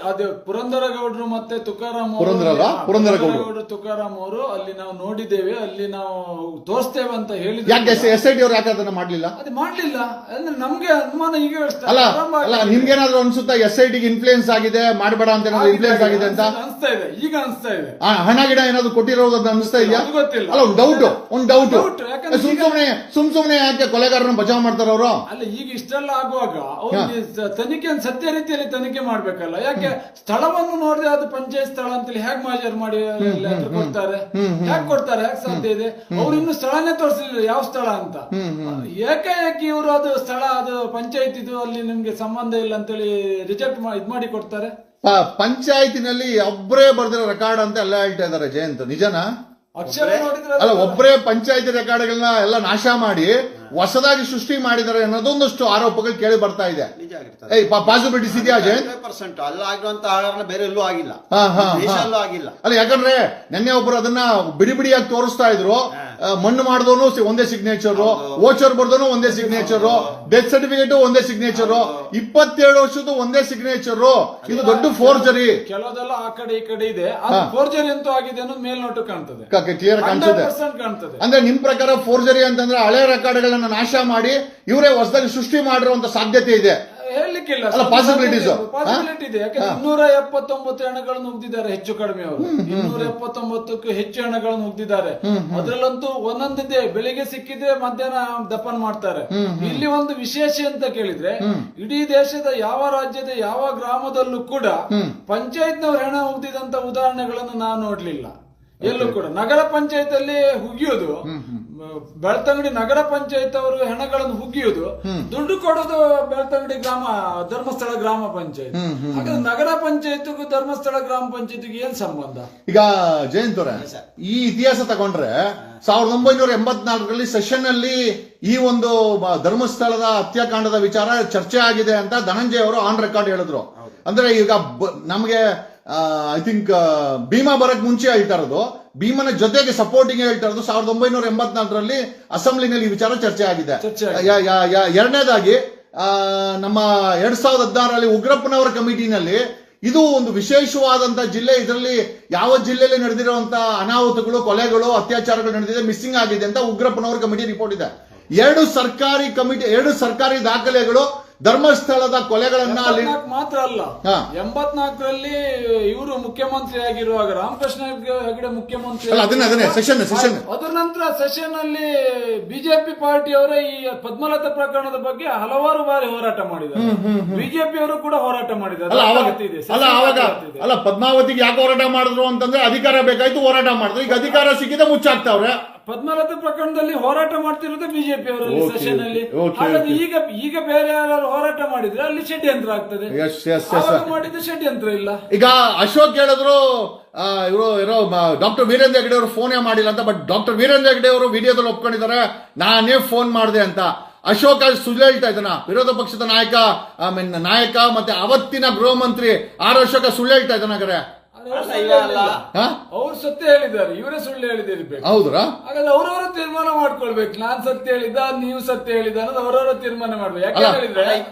ಅದು ಪುರಂದರ ಗೌಡ್ರು ಮತ್ತೆ ತುಕಾರಾಮ್ ತುಕಾರಾಮ್ ಅವರು ಅಲ್ಲಿ ನಾವು ನೋಡಿದ್ದೇವೆ, ಅಲ್ಲಿ ನಾವು ತೋರಿಸ್ತೇವೆ ಅಂತ ಹೇಳಿದ್ರು. ಯಾಕೆ SIT ಅವ್ರು ಯಾಕೆ ಅದನ್ನ ಮಾಡ್ಲಿಲ್ಲ? ಅದು ಮಾಡ್ಲಿಲ್ಲ ಅಂದ್ರೆ ನಮ್ಗೆ ಅನುಮಾನ ಈಗ ಅಲ್ಲ ನಿಮ್ಗೇನಾದ್ರು ಅನ್ಸುತ್ತಾ SIT ಗೆ ಇನ್ಫ್ಲೂಯೆನ್ಸ್ ಆಗಿದೆ, ಮಾಡಬೇಡ ಅಂತ ಏನಾದ್ರು ಇನ್ಫ್ಲೂಯೆನ್ಸ್ ಆಗಿದೆ ಅಂತ ಅನಿಸ್ತಾ ಇದೆ? ಈಗ ಅನಿಸ್ತಾ ಇದೆ. ಹಣ ಗಿಡ ಏನಾದ್ರು ಕೊಟ್ಟಿರೋದು ಅಂತ ಅನಿಸ್ತಾ ಇದೆಯಾ? ಗೊತ್ತಿಲ್ಲ. ಅಲ್ಲ ಒಂದು ಡೌಟ್ ಸುಮ್ನೆ ಯಾಕೆ ಕೊಲೆಗಾರರನ್ನ ಬಚಾವ್ ಮಾಡ್ತಾರ ಅವರು? ಅಲ್ಲ ಈಗ ಇಷ್ಟೆಲ್ಲ ಆಗುವಾಗ ಅವ್ರಿಗೆ ತನಿಖೆ ಸತ್ಯ ರೀತಿಯಲ್ಲಿ ತನಿಖೆ ಮಾಡ್ಬೇಕಲ್ಲ. ಯಾಕೆ ಸ್ಥಳವನ್ನು ನೋಡಿದ್ರೆ ಅದು ಪಂಚಾಯತ್ ಸ್ಥಳ ಅಂತೇಳಿ ಹೇಗೆ ಮಾಜರ್ ಮಾಡಿ ಕೊಡ್ತಾರೆ? ಹೇಗೆ ಕೊಡ್ತಾರೆ? ಹೇಗೆ ಸಾಧ್ಯ ಇದೆ? ಅವ್ರು ಇನ್ನು ಸ್ಥಳನೇ ತೋರಿಸಲಿಲ್ಲ ಯಾವ ಸ್ಥಳ ಅಂತ. ಏಕಾಏಕಿ ಇವರು ಅದು ಸ್ಥಳ, ಅದು ಪಂಚಾಯತ್ ಇದು, ಅಲ್ಲಿ ನಿಮ್ಗೆ ಸಂಬಂಧ ಇಲ್ಲ ಅಂತೇಳಿ ರಿಜೆಕ್ಟ್ ಇದ್ ಮಾಡಿ ಕೊಡ್ತಾರೆ. ಪಂಚಾಯತಿನಲ್ಲಿ ಒಬ್ಬರೇ ಬರ್ದಿರೋ ರೆಕಾರ್ಡ್ ಅಂತ ಎಲ್ಲ ಹೇಳ್ತಾ ಇದಾರೆ. ಜಯಂತ್ ನಿಜನಾ? ಅಕ್ಷರ ನೋಡಿದ್ರೆ ಅಲ್ಲ, ಒಬ್ಬರೇ ಪಂಚಾಯತಿ ರೆಕಾರ್ಡ್ಗಳನ್ನ ಎಲ್ಲ ನಾಶ ಮಾಡಿ ಹೊಸದಾಗಿ ಸೃಷ್ಟಿ ಮಾಡಿದ್ದಾರೆ ಅನ್ನೋದೊಂದಷ್ಟು ಆರೋಪಗಳು ಕೇಳಿ ಬರ್ತಾ ಇದೆ. ಪಾಸಿಬಿಲಿಟೀಸ್ ಇದೆಯಾ ಜಯಂತ್? 100% ಅಲ್ಲ ಆಗಿರುವಂತ ಆಧಾರ ಬೇರೆ ಎಲ್ಲೂ ಆಗಿಲ್ಲ, ಆಗಿಲ್ಲ. ಅಲ್ಲ ಯಾಕಂದ್ರೆ ನಿನ್ನೆ ಒಬ್ರು ಅದನ್ನ ಬಿಡಿಯಾಗಿ ತೋರಿಸ್ತಾ ಇದ್ರು. ಮಣ್ಣು ಮಾಡಿದವನು ಒಂದೇ ಸಿಗ್ನೇಚರ್, ವೋಚರ್ ಬರ್ದವನು ಒಂದೇ ಸಿಗ್ನೇಚರ್, ಡೆತ್ ಸರ್ಟಿಫಿಕೇಟ್ ಒಂದೇ ಸಿಗ್ನೇಚರ್, 27 ವರ್ಷದ ಒಂದೇ ಸಿಗ್ನೇಚರ್. ಇದು ದೊಡ್ಡ ಫೋರ್ಜರಿ. ಕೆಲವುದೆಲ್ಲ ಆ ಕಡೆ ಈ ಕಡೆ ಇದೆ, ಫೋರ್ಜರಿ ಅಂತೂ ಆಗಿದೆ ಅನ್ನೋದು ಮೇಲ್ನೋಟ ಕಾಣ್ತದೆ, ಕ್ಲಿಯರ್ ಕಾಣ್ತದೆ. ಅಂದ್ರೆ ನಿಮ್ ಪ್ರಕಾರ ಫೋರ್ಜರಿ ಅಂತಂದ್ರೆ ಹಳೆ ರೆಕಾರ್ಡ್ಗಳನ್ನ ನಾಶ ಮಾಡಿ ಇವರೇ ಹೊಸದಾಗಿ ಸೃಷ್ಟಿ ಮಾಡಿರುವಂತ ಸಾಧ್ಯತೆ ಇದೆ? ಹೇಳಲಿಕ್ಕಿಲ್ಲ, ಪಾಸಿಬಿಲಿಟೀಸ್ ಇದೆ. ಯಾಕಂದ್ರೆ 279 ಹೆಣಗಳನ್ನು ಉಗ್ದಿದ್ದಾರೆ ಹೆಚ್ಚು ಕಡಿಮೆ. ಅವರು 279ಕ್ಕೂ ಹೆಚ್ಚು ಹೆಣಗಳನ್ನು ಉಗ್ದಿದ್ದಾರೆ. ಅದ್ರಲ್ಲಂತೂ ಒಂದೊಂದಿದೆ, ಬೆಳಿಗ್ಗೆ ಸಿಕ್ಕಿದ್ರೆ ಮಧ್ಯಾಹ್ನ ದಫನ್ ಮಾಡ್ತಾರೆ. ಇಲ್ಲಿ ಒಂದು ವಿಶೇಷ ಅಂತ ಕೇಳಿದ್ರೆ, ಇಡೀ ದೇಶದ ಯಾವ ರಾಜ್ಯದ ಯಾವ ಗ್ರಾಮದಲ್ಲೂ ಕೂಡ ಪಂಚಾಯತ್ನವ್ರು ಹೆಣ ಉಗ್ದಿದಂತ ಉದಾಹರಣೆಗಳನ್ನು ನಾವು ನೋಡ್ಲಿಲ್ಲ ಎಲ್ಲೂ ಕೂಡ. ನಗರ ಪಂಚಾಯತ್ ಅಲ್ಲಿ ಹುಗಿಯೋದು, ಬೆಳ್ತಂಗಡಿ ನಗರ ಪಂಚಾಯತ್ ಅವರು ಹೆಣಗಳನ್ನು ಹುಗಿಯೋದು, ದುಡ್ಡು ಕೊಡೋದು ಬೆಳ್ತಂಗಡಿ ಧರ್ಮಸ್ಥಳ ಗ್ರಾಮ ಪಂಚಾಯತ್. ಹಾಗಾದ್ರೆ ನಗರ ಪಂಚಾಯತ್ಗೂ ಧರ್ಮಸ್ಥಳ ಗ್ರಾಮ ಪಂಚಾಯತ್ಗೆ ಏನ್ ಸಂಬಂಧ? ಈಗ ಜಯಂತ್ ಅವರೇ, ಈ ಇತಿಹಾಸ ತಗೊಂಡ್ರೆ 1984ರಲ್ಲಿ ಸೆಷನ್ ಅಲ್ಲಿ ಈ ಒಂದು ಧರ್ಮಸ್ಥಳದ ಹತ್ಯಾಕಾಂಡದ ವಿಚಾರ ಚರ್ಚೆ ಆಗಿದೆ ಅಂತ ಧನಂಜಯ ಅವರು ಆನ್ ರೆಕಾರ್ಡ್ ಹೇಳಿದ್ರು. ಅಂದ್ರೆ ಈಗ ನಮಗೆ ಐ ಥಿಂಕ್ ಭೀಮಾ ಬರಕ್ ಮುಂಚೆ ಹೇಳ್ತಾ ಇರೋದು, ಭೀಮನ ಜೊತೆಗೆ ಸಪೋರ್ಟಿಂಗ್ ಹೇಳ್ತಾ ಇರೋದು 1984ರಲ್ಲಿ ಅಸೆಂಬ್ಲಿನಲ್ಲಿ ಈ ವಿಚಾರ ಚರ್ಚೆ ಆಗಿದೆ. ಎರಡನೇದಾಗಿ ನಮ್ಮ 2016ರಲ್ಲಿ ಉಗ್ರಪ್ಪನವರ ಕಮಿಟಿನಲ್ಲಿ ಇದು ಒಂದು ವಿಶೇಷವಾದಂತ ಜಿಲ್ಲೆ, ಇದರಲ್ಲಿ ಯಾವ ಜಿಲ್ಲೆಯಲ್ಲಿ ನಡೆದಿರುವಂತಹ ಅನಾಹುತಗಳು, ಕೊಲೆಗಳು, ಅತ್ಯಾಚಾರಗಳು ನಡೆದಿದೆ, ಮಿಸ್ಸಿಂಗ್ ಆಗಿದೆ ಅಂತ ಉಗ್ರಪ್ಪನವರ ಕಮಿಟಿ ರಿಪೋರ್ಟ್ ಇದೆ. ಎರಡು ಸರ್ಕಾರಿ ದಾಖಲೆಗಳು ಧರ್ಮಸ್ಥಳದ ಕೊಲೆಗಳನ್ನ ಅಲ್ಲಿ ಮಾತ್ರ ಅಲ್ಲ, 84ರಲ್ಲಿ ಇವರು ಮುಖ್ಯಮಂತ್ರಿ ಆಗಿರುವಾಗ ರಾಮಕೃಷ್ಣ ಹೆಗಡೆ ಮುಖ್ಯಮಂತ್ರಿ, ಅದನ್ನೇ ಸೆಷನ್ ಅದರ ನಂತರ ಸೆಷನ್ ಅಲ್ಲಿ ಬಿಜೆಪಿ ಪಾರ್ಟಿಯವರೇ ಈ ಪದ್ಮಲತಾ ಪ್ರಕರಣದ ಬಗ್ಗೆ ಹಲವಾರು ಬಾರಿ ಹೋರಾಟ ಮಾಡಿದ್ದಾರೆ. ಬಿಜೆಪಿ ಅವರು ಕೂಡ ಹೋರಾಟ ಮಾಡಿದ್ದಾರೆ. ಅಲ್ಲ ಪದ್ಮಾವತಿಗೆ ಯಾಕೆ ಹೋರಾಟ ಮಾಡಿದ್ರು ಅಂತಂದ್ರೆ ಅಧಿಕಾರ ಬೇಕಾಯ್ತು, ಹೋರಾಟ ಮಾಡಿದ್ರು. ಈಗ ಅಧಿಕಾರ ಸಿಕ್ಕಿದೆ ಮುಚ್ಚಾಕ್ತಾವ್ರೆ. ಪದ್ಮಲತಾ ಪ್ರಕರಣದಲ್ಲಿ ಹೋರಾಟ ಮಾಡ್ತಿರೋದೇ ಬಿಜೆಪಿ ಅವರಲ್ಲಿ ಸೆಷನ್ ಅಲ್ಲಿ. ಹಾಗಾಗಿ ಈಗ ಬೇರೆ ಯಾರು ಹೋರಾಟ ಮಾಡಿದ್ರೆ ಅಲ್ಲಿ ಷಡ್ಯಂತ್ರ ಆಗ್ತದೆ. ಮಾಡಿದ್ರೆ ಷಡ್ಯಂತ್ರ ಇಲ್ಲ. ಈಗ ಅಶೋಕ್ ಹೇಳಿದ್ರು ಇರೋ ಡಾಕ್ಟರ್ ವೀರೇಂದ್ರ ಹೆಗಡೆ ಅವರು ಫೋನೇ ಮಾಡಿಲ್ಲ ಅಂತ. ಬಟ್ ಡಾಕ್ಟರ್ ವೀರೇಂದ್ರ ಹೆಗಡೆ ಅವರು ವಿಡಿಯೋದಲ್ಲಿ ಒಪ್ಕೊಂಡಿದ್ದಾರೆ, ನಾನೇ ಫೋನ್ ಮಾಡಿದೆ ಅಂತ. ಅಶೋಕ್ ಸುಳ್ಳು ಹೇಳ್ತಾ ಇದ್ದಾನ? ವಿರೋಧ ಪಕ್ಷದ ನಾಯಕ ಮತ್ತೆ ಅವತ್ತಿನ ಗೃಹ ಮಂತ್ರಿ ಅಶೋಕ ಸುಳ್ಳು ಹೇಳ್ತಾ ಇದ್ದಾನ? ಅವ್ರು ಸತ್ಯ ಹೇಳಿದ್ದಾರೆ, ಇವರೇ ಸುಳ್ಳು ಹೇಳಿದಿರ್ಬೇಕು. ಹೌದ್ರಾ? ಹಾಗಾದ್ರೆ ಅವರವರ ತೀರ್ಮಾನ ಮಾಡ್ಕೊಳ್ಬೇಕು. ನಾನ್ ಸತ್ಯ ಹೇಳಿದ, ನೀವು ಸತ್ಯ ಹೇಳಿದ ಅನ್ನೋದು ಅವರವರ ತೀರ್ಮಾನ ಮಾಡ್ಬೇಕು. ಯಾಕೆ ಹೇಳಿದ್ರೆ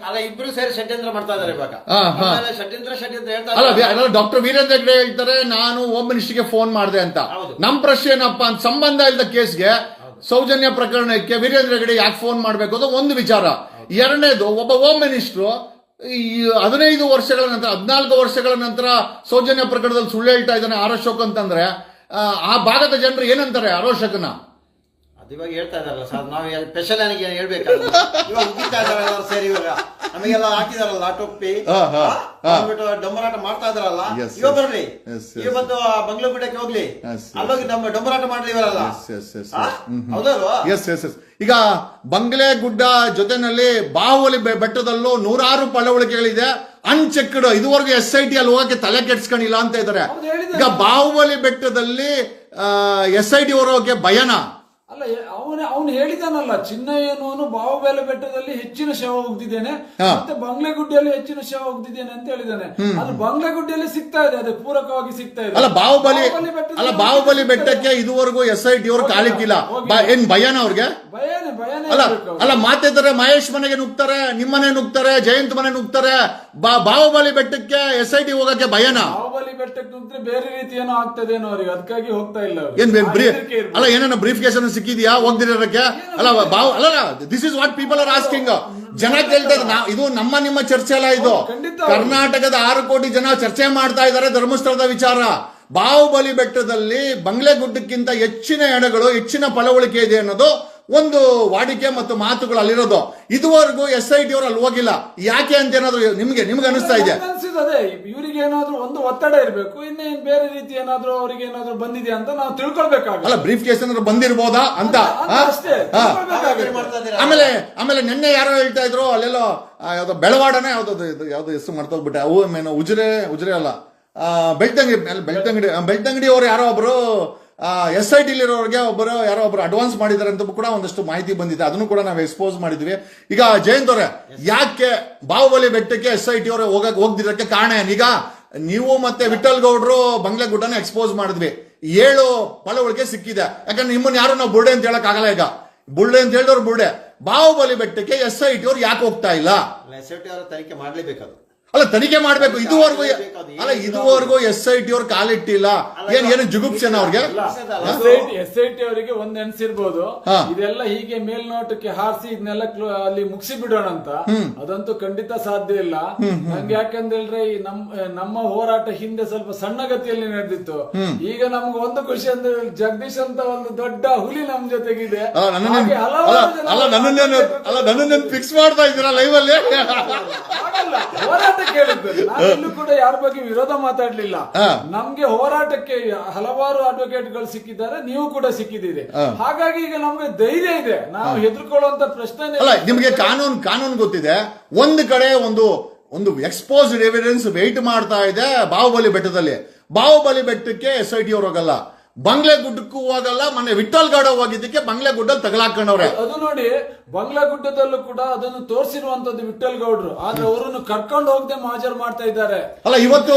ಇಬ್ರು ಸೇರಿ ಷಡ್ಯಂತ್ರ ಮಾಡ್ತಾ ಇದಾರೆ ಇವಾಗ. ಅಲ್ಲ ಡಾಕ್ಟರ್ ವೀರೇಂದ್ರ ಹೆಗ್ಡೆ ಹೇಳ್ತಾರೆ, ನಾನು ಹೋಮ್ ಮಿನಿಸ್ಟರ್ಗೆ ಫೋನ್ ಮಾಡಿದೆ ಅಂತ. ನಮ್ ಪ್ರಶ್ನೆ ಏನಪ್ಪಾ ಅಂತ, ಸಂಬಂಧ ಇಲ್ಲದ ಕೇಸ್ಗೆ ಸೌಜನ್ಯ ಪ್ರಕರಣಕ್ಕೆ ವೀರೇಂದ್ರ ಹೆಗ್ಡೆ ಯಾಕೆ ಫೋನ್ ಮಾಡ್ಬೇಕು ಅದು ಒಂದು ವಿಚಾರ. ಎರಡನೇದು, ಒಬ್ಬ ಹೋಮ್ ಮಿನಿಸ್ಟ್ರು 15 ವರ್ಷಗಳ ನಂತರ 14 ವರ್ಷಗಳ ನಂತರ ಸೌಜನ್ಯ ಪ್ರಕರಣದಲ್ಲಿ ಸುಳ್ಳು ಹೇಳ್ತಾ ಇದ್ದಾನೆ ಅಶೋಕ್ ಅಂತಂದ್ರೆ ಆ ಭಾಗದ ಜನರು ಏನಂತಾರೆ ಅಶೋಕನ? ಇವಾಗ ಹೇಳ್ತಾ ಇದಾರಲ್ಲ ಸರ್, ನಾವು ಸ್ಪೆಷಲ್ ನನಗೆ ಹೇಳ್ಬೇಕಲ್ಲ, ಇವಾಗ ಉಗಿತಾ ಇದಾರಲ್ಲ ಸೇರಿ, ಇವಾಗ ನಮಗೆಲ್ಲ ಹಾಕಿದಾರಲ್ಲ ಟೊಪ್ಪಿ, ಡಂಬರಾಟ ಮಾಡ್ತಾ ಇದಾರಲ್ಲ. ಇವಾಗ ಬರ್ಲಿ, ಇವತ್ತು ಬಂಗ್ಲಗುಡ್ಡಕ್ಕೆ ಹೋಗ್ಲಿ, ಅಲ್ಲೋಗಿ ಡಂಬರಾಟ ಮಾಡ್ಲಿ ಇವರಲ್ಲ. ಹೌದಲ್ವಾ? ಈಗ ಬಂಗ್ಲೆಗುಡ್ಡ ಜೊತೆನಲ್ಲಿ ಬಾಹುಬಲಿ ಬೆಟ್ಟದಲ್ಲೂ 100 ಪಳವಳಿಕೆಗಳಿದೆ ಅನ್ಚೆಕ್ಡ್. ಇದುವರೆಗೂ SIT ಅಲ್ಲಿ ಹೋಗಕ್ಕೆ ತಲೆ ಕೆಡ್ಸ್ಕೊಂಡಿಲ್ಲ ಅಂತ ಇದ್ದಾರೆ. ಈಗ ಬಾಹುಬಲಿ ಬೆಟ್ಟದಲ್ಲಿ SIT ಹೋಗೋಕೆ ಭಯನಾ? ಅಲ್ಲ, ಅವನು ಹೇಳಿದಾನಲ್ಲ, ಚಿನ್ನಯ್ಯನವನು ಬಾಹುಬಲಿ ಬೆಟ್ಟದಲ್ಲಿ ಹೆಚ್ಚಿನ ಶವ ಹೋಗ್ದಿದ್ದೇನೆ, ಮತ್ತೆ ಬಂಗ್ಲೆಗುಡ್ಡೆಯಲ್ಲಿ ಹೆಚ್ಚಿನ ಶವ ಹೋಗ್ದಿದ್ದೇನೆ ಅಂತ ಹೇಳಿದಾನೆ. ಅದು ಬಂಗ್ಲೆಗುಡ್ಡೆಯಲ್ಲಿ ಸಿಗ್ತಾ ಇದೆ, ಅದು ಪೂರಕವಾಗಿ ಸಿಗ್ತಾ ಇದೆ. ಅಲ್ಲ ಬಾಹುಬಲಿ ಬೆಟ್ಟಕ್ಕೆ ಇದುವರೆಗೂ SIT ಅವರು ಕಾಲಿಕ್ಕಿಲ್ಲ. ಏನ್ ಭಯನ ಅವ್ರಿಗೆ? ಅಲ್ಲ ಮಾತಿದ್ದಾರೆ, ಮಹೇಶ್ ಮನೆಗೆ ನುಗ್ತಾರೆ, ನಿಮ್ಮನೆ ನುಗ್ತಾರೆ, ಜಯಂತ್ ಮನೆ ನುಗ್ತಾರೆ. ಬಾಹುಬಲಿ ಬೆಟ್ಟಕ್ಕೆ SIT ಹೋಗಕ್ಕೆ ಭಯನಾ? ಬಾಹುಬಲಿ ಬೆಟ್ಟಕ್ಕೆ ನುಗ್ದ್ರೆ ಬೇರೆ ರೀತಿ ಏನೋ ಆಗ್ತದೇನೋ ಅವ್ರಿಗೆ, ಅದಕ್ಕಾಗಿ ಹೋಗ್ತಾ ಇಲ್ಲ. ಅಲ್ಲ ಏನೇನೋ ಬ್ರೀಫ್ ಕೇಸ್ ಸಿಕ್ಕಿದ್ಯಾ ಹೋಗ್ದಿರೋಕ್ಕೆ? ಅಲ್ಲ this is what people are asking. ಜನ ಕೇಳ್ತಾ ಇದ್ದಾರೆ. ಇದು ನಿಮ್ಮ ಚರ್ಚೆ ಅಲ್ಲ, ಇದು ಕರ್ನಾಟಕದ 6 ಕೋಟಿ ಜನ ಚರ್ಚೆ ಮಾಡ್ತಾ ಇದ್ದಾರೆ ಧರ್ಮಸ್ಥಳದ ವಿಚಾರ. ಬಾಹುಬಲಿ ಬೆಟ್ಟದಲ್ಲಿ ಬಂಗ್ಲೆಗುಡ್ಡಕ್ಕಿಂತ ಹೆಚ್ಚಿನ ಎಣಗಳು, ಹೆಚ್ಚಿನ ಫಲವಳಿಕೆ ಇದೆ ಅನ್ನೋದು ಒಂದು ವಾಡಿಕೆ ಮತ್ತು ಮಾತುಗಳು ಅಲ್ಲಿರೋದು. ಇದುವರೆಗೂ SIT ಅವರು ಅಲ್ಲಿ ಹೋಗಿಲ್ಲ. ಯಾಕೆ ಅಂತ ಏನಾದ್ರು ನಿಮ್ಗೆ ಅನಿಸ್ತಾ ಇದೆ? ಅದೇ ಇವರಿಗೆ ಏನಾದ್ರು ಒಂದು ಒತ್ತಡ ಇರಬೇಕು, ಇನ್ನೇನ್ ಬೇರೆ ರೀತಿ ಏನಾದ್ರು ಅವರಿಗೆ ಏನಾದ್ರು ಬಂದಿದೆ ಅಂತ ನಾವು ತಿಳ್ಕೊಳ್ಬೇಕಾಗ. ಅಲ್ಲ ಬ್ರೀಫ್ ಕೇಸ್ ಏನಾದ್ರು ಬಂದಿರ್ಬೋದಾ ಅಂತ. ಆಮೇಲೆ ನಿನ್ನೆ ಯಾರೋ ಹೇಳ್ತಾ ಇದ್ರು, ಅಲ್ಲೆಲ್ಲೋ ಯಾವ್ದೋ ಬೆಳವಾಡನೆ ಯಾವ್ದು ಹೆಸರು ಮಾಡ್ತೋಗ್ಬಿಟ್ಟೆ, ಅವು ಉಜಿರೆ ಅಲ್ಲ, ಬೆಳ್ತಂಗಡಿ ಅವರು ಯಾರೋ ಒಬ್ರು SIT ಇರೋರಿಗೆ ಯಾರೋ ಒಬ್ಬರು ಅಡ್ವಾನ್ಸ್ ಮಾಡಿದ್ದಾರೆ ಅಂತ ಕೂಡ ಒಂದಷ್ಟು ಮಾಹಿತಿ ಬಂದಿದೆ. ಅದನ್ನು ಕೂಡ ನಾವು ಎಕ್ಸ್ಪೋಸ್ ಮಾಡಿದ್ವಿ. ಈಗ ಜಯಂತ್ ಅವರೇ, ಯಾಕೆ ಬಾಹುಬಲಿ ಬೆಟ್ಟಕ್ಕೆ SIT ಅವರು ಹೋಗ್ದಿರಕ್ಕೆ ಕಾರಣ ಏನು? ಈಗ ನೀವು ಮತ್ತೆ ವಿಠಲ್ ಗೌಡ್ರು ಬಂಗ್ಲೆಗುಡ್ಡನ ಎಕ್ಸ್ಪೋಸ್ ಮಾಡಿದ್ವಿ, 7 ಫಲವಳಿಕೆ ಸಿಕ್ಕಿದೆ. ಯಾಕಂದ್ರೆ ನಿಮ್ಮನ್ನ ಯಾರು ನಾವು ಬುರ್ಡೆ ಅಂತ ಹೇಳಕ್ ಆಗಲ್ಲ. ಈಗ ಬುಳ್ಳೆ ಅಂತ ಹೇಳಿದವ್ರು ಬುರ್ಡೆ. ಬಾಹುಬಲಿ ಬೆಟ್ಟಕ್ಕೆ SIT ಅವ್ರು ಯಾಕೆ ಹೋಗ್ತಾ ಇಲ್ಲ? SIT ಅವರು ತನಿಖೆ ಮಾಡ್ಲೇಬೇಕದು. ಅಲ್ಲ ತನಿಖೆ ಮಾಡ್ಬೇಕು. ಇದುವರೆಗೂ SIT ಅವ್ರು ಕಾಲಿಟ್ಟಿಲ್ಲ. ಏನು ಜುಗುಪ್ಸೆನ ಅವ್ರಿಗೆ? SIT ಅವರಿಗೆ ಒಂದ್ ಎನ್ಸಿರ್ಬೋದು, ಇದೆಲ್ಲ ಹೀಗೆ ಮೇಲ್ನೋಟಕ್ಕೆ ಹಾರಿಸಿ ಇದನ್ನೆಲ್ಲ ಅಲ್ಲಿ ಮುಗಿಸಿ ಬಿಡೋಣ ಅಂತ. ಅದಂತೂ ಖಂಡಿತ ಸಾಧ್ಯ ಇಲ್ಲ. ನಂಗೆ ಯಾಕಂದ್ರೆ ಈ ನಮ್ಮ ಹೋರಾಟ ಹಿಂದೆ ಸ್ವಲ್ಪ ಸಣ್ಣ ಗತಿಯಲ್ಲಿ ನಡೆದಿತ್ತು. ಈಗ ನಮ್ಗೆ ಒಂದು ಖುಷಿ ಅಂದ್ರೆ ಜಗದೀಶ್ ಅಂತ ಒಂದು ದೊಡ್ಡ ಹುಲಿ ನಮ್ ಜೊತೆಗಿದೆ. ನನ್ನನ್ನು ಫಿಕ್ಸ್ ಮಾಡ್ತಾ ಇದ್ದೀರಾ ಲೈವ್ ಅಲ್ಲಿ? ಹೋರಾಟ ಕೇಳಿದ್ದಾರೆ. ನಾನು ಕೂಡ ಯಾರ ಬಗ್ಗೆ ವಿರೋಧ ಮಾತಾಡ್ಲಿಲ್ಲ. ನಮ್ಗೆ ಹೋರಾಟಕ್ಕೆ ಹಲವಾರು ಅಡ್ವೊಕೇಟ್ಗಳು ಸಿಕ್ಕಿದ್ದಾರೆ, ನೀವು ಕೂಡ ಸಿಕ್ಕಿದ್ದೀರಿ. ಹಾಗಾಗಿ ಈಗ ನಮ್ಗೆ ಧೈರ್ಯ ಇದೆ, ನಾವು ಹೆದರ್ಕೊಳ್ಳುವಂತ ಪ್ರಶ್ನೆ ಅಲ್ಲ. ನಿಮ್ಗೆ ಕಾನೂನು ಗೊತ್ತಿದೆ. ಒಂದು ಕಡೆ ಒಂದು ಎಕ್ಸ್ಪೋಸ್ಡ್ ಎವಿಡೆನ್ಸ್ ವೇಟ್ ಮಾಡ್ತಾ ಇದೆ ಬಾಹುಬಲಿ ಬೆಟ್ಟದಲ್ಲಿ. ಬಾಹುಬಲಿ ಬೆಟ್ಟಕ್ಕೆ SIT ಅವರು ಹೋಗಲ್ಲ, ಬಂಗ್ಲೆಗುಡ್ಡಕ್ಕೂ ಹೋಗಲ್ಲ. ಮೊನ್ನೆ ವಿಠಲ್ ಗೌಡ ಹೋಗಿದ್ದಕ್ಕೆ ಬಂಗ್ಲೆಗುಡ್ಡಲ್ಲಿ ತಗಲಾಕೊಂಡವ್ರೆ. ಅದು ನೋಡಿ, ಬಂಗ್ಲೆಗುಡ್ಡದಲ್ಲೂ ಕೂಡ ಅದನ್ನು ತೋರಿಸಿರುವಂತದ್ದು ವಿಠಲ್ ಗೌಡ್ರು. ಆದ್ರೆ ಅವರನ್ನು ಕರ್ಕೊಂಡು ಹೋಗದೆ ಹಾಜರು ಮಾಡ್ತಾ ಇದ್ದಾರೆ. ಅಲ್ಲ ಇವತ್ತು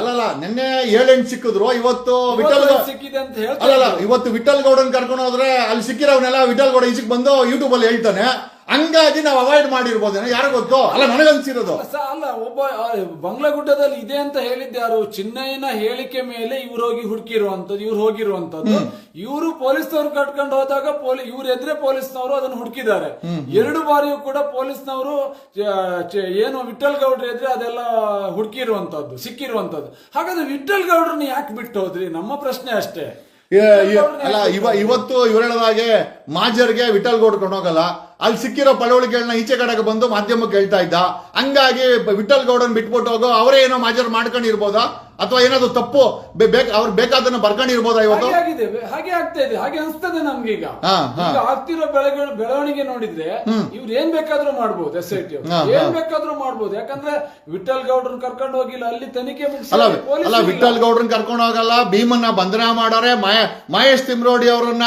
ಅಲ್ಲ ನಿನ್ನೆ 7-8 ಸಿಕ್ಕಿದ್ರು, ಇವತ್ತು ವಿಠಲ್ ಸಿಕ್ಕಿದೆ ಅಂತ ಹೇಳ್ತಾರೆ. ಇವತ್ತು ವಿಠಲ್ ಗೌಡನ್ ಕರ್ಕೊಂಡು ಹೋದ್ರೆ ಅಲ್ಲಿ ಸಿಕ್ಕಿರೋವನ್ನೆಲ್ಲ ವಿಠಲ್ ಗೌಡ ಈಚೆಗೆ ಬಂದು ಯೂಟ್ಯೂಬ್ ಅಲ್ಲಿ ಹೇಳ್ತಾನೆ. ಹಂಗಾಗಿ ನಾವು ಅವಾಯ್ಡ್ ಮಾಡಿರ್ಬೋದೇನೋ ಯಾರೋ ಗೊತ್ತು. ಅಲ್ಲ ನನಗನ್ಸಿರೋದು ಅಲ್ಲ, ಒಬ್ಬ ಬಂಗ್ಲಗುಡ್ಡದಲ್ಲಿ ಇದೆ ಅಂತ ಹೇಳಿದ್ಯಾರು? ಚಿನ್ನಯ್ಯನ ಹೇಳಿಕೆ ಮೇಲೆ ಇವ್ರು ಹೋಗಿ ಹುಡುಕಿರುವಂತದ್ದು, ಇವ್ರು ಹೋಗಿರುವಂತದ್ದು. ಇವರು ಪೊಲೀಸ್ನವ್ರು ಕಟ್ಕೊಂಡು ಹೋದಾಗ ಇವ್ರ ಎದುರೇ ಪೊಲೀಸ್ನವರು ಅದನ್ನು ಹುಡುಕಿದ್ದಾರೆ. 2 ಬಾರಿಯೂ ಕೂಡ ಪೊಲೀಸ್ನವರು ಏನು ವಿಠಲ್ ಗೌಡ್ರ ಎದುರೇ ಅದೆಲ್ಲ ಹುಡುಕಿರುವಂತದ್ದು, ಸಿಕ್ಕಿರುವಂತದ್ದು. ಹಾಗಾದ್ರೆ ವಿಠಲ್ ಗೌಡ್ರನ್ನ ಯಾಕೆ ಬಿಟ್ಟು ಹೋದ್ರಿ? ನಮ್ಮ ಪ್ರಶ್ನೆ ಅಷ್ಟೇ. ಅಲ್ಲ ಇವತ್ತು ಇವ್ರು ಹೇಳೋದಾಗೆ ಮಾಜರ್ಗೆ ವಿಠಲ್ ಗೌಡ್ ಕೊಂಡೋಗಲ್ಲ, ಅಲ್ಲಿ ಸಿಕ್ಕಿರೋ ಪಳವಳಿಕೆಗಳನ್ನ ಈಚೆ ಕಡೆಗೆ ಬಂದು ಮಾಧ್ಯಮಕ್ಕೆ ಹೇಳ್ತಾ ಇದ್ದ. ಹಂಗಾಗಿ ವಿಠಲ್ ಗೌಡನ್ ಬಿಟ್ಬಿಟ್ಟು ಹೋಗೋ ಅವರೇ ಏನೋ ಮಾಜರ್ ಮಾಡ್ಕೊಂಡಿರ್ಬೋದಾ, ಅಥವಾ ಏನಾದ್ರು ತಪ್ಪು ಅವ್ರು ಬೇಕಾದನ್ನ ಬರ್ಕೊಂಡಿರ್ಬೋದಾ ಇವತ್ತು? ಹಾಗೆ ಆಗ್ತಾ ಇದೆ, ಹಾಗೆ ಅನ್ಸ್ತದೆ ನಮ್ಗೆ. ಈಗ ಆಗ್ತಿರೋ ಬೆಳವಣಿಗೆ ನೋಡಿದ್ರೆ ಇವ್ರು ಏನ್ ಬೇಕಾದ್ರೂ ಮಾಡ್ಬೋದು, SIT ಏನ್ ಬೇಕಾದ್ರೂ ಮಾಡ್ಬೋದು. ಯಾಕಂದ್ರೆ ವಿಠಲ್ ಗೌಡ್ರನ್ ಕರ್ಕೊಂಡು ಹೋಗಿಲ್ಲ, ಅಲ್ಲಿ ತನಿಖೆ ಅಲ್ಲ ವಿಠಲ್ ಗೌಡ್ರನ್ ಕರ್ಕೊಂಡು ಹೋಗಲ್ಲ, ಭೀಮನ್ನ ಬಂಧನ ಮಾಡಾರೆ, ಮಹೇಶ್ ತಿಮ್ರೋಡಿ ಅವರನ್ನ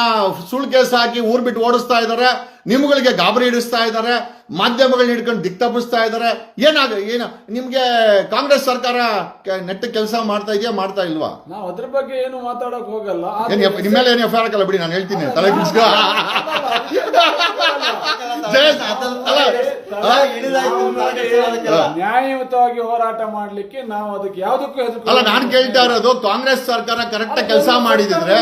ಸುಳ್ಳು ಕೇಸ್ ಹಾಕಿ ಊರ್ ಬಿಟ್ಟು ಓಡಿಸ್ತಾ ಇದಾರೆ, ನಿಮ್ಗಳಿಗೆ ಗಾಬರಿ ಹಿಡಿಸ್ತಾ ಇದಾರೆ, ಮಾಧ್ಯಮಗಳನ್ನ ಹಿಡ್ಕೊಂಡು ದಿಕ್ ತಪ್ಪಿಸ್ತಾ ಇದಾರೆ. ಏನು ನಿಮ್ಗೆ ಕಾಂಗ್ರೆಸ್ ಸರ್ಕಾರ ನೆಟ್ಟ ಕೆಲಸ ಮಾಡ್ತಾ ಇದೆಯಾ, ಮಾಡ್ತಾ ಇಲ್ವಾ? ನಾವು ಅದ್ರ ಬಗ್ಗೆ ಏನು ಮಾತಾಡಕ್ ಹೋಗಲ್ಲ. ನಿಮ್ಮೇಲೆ ಏನು ಎಫ್ಐಆರ್ ಹಾಕಲ್ಲ ಬಿಡಿ, ನಾನು ಹೇಳ್ತೀನಿ. ತಲೆ ಬಿಡಿಸ್ಕೊ. ನ್ಯಾಯಯುತವಾಗಿ ಹೋರಾಟ ಮಾಡ್ಲಿಕ್ಕೆ ನಾವು ಅದಕ್ಕೆ ಯಾವ್ದಕ್ಕೂ ಅಲ್ಲ, ನಾನು ಕೇಳ್ತಾ ಇರೋದು ಕಾಂಗ್ರೆಸ್ ಸರ್ಕಾರ ಕರೆಕ್ಟ್ ಕೆಲಸ ಮಾಡಿದ್ರೆ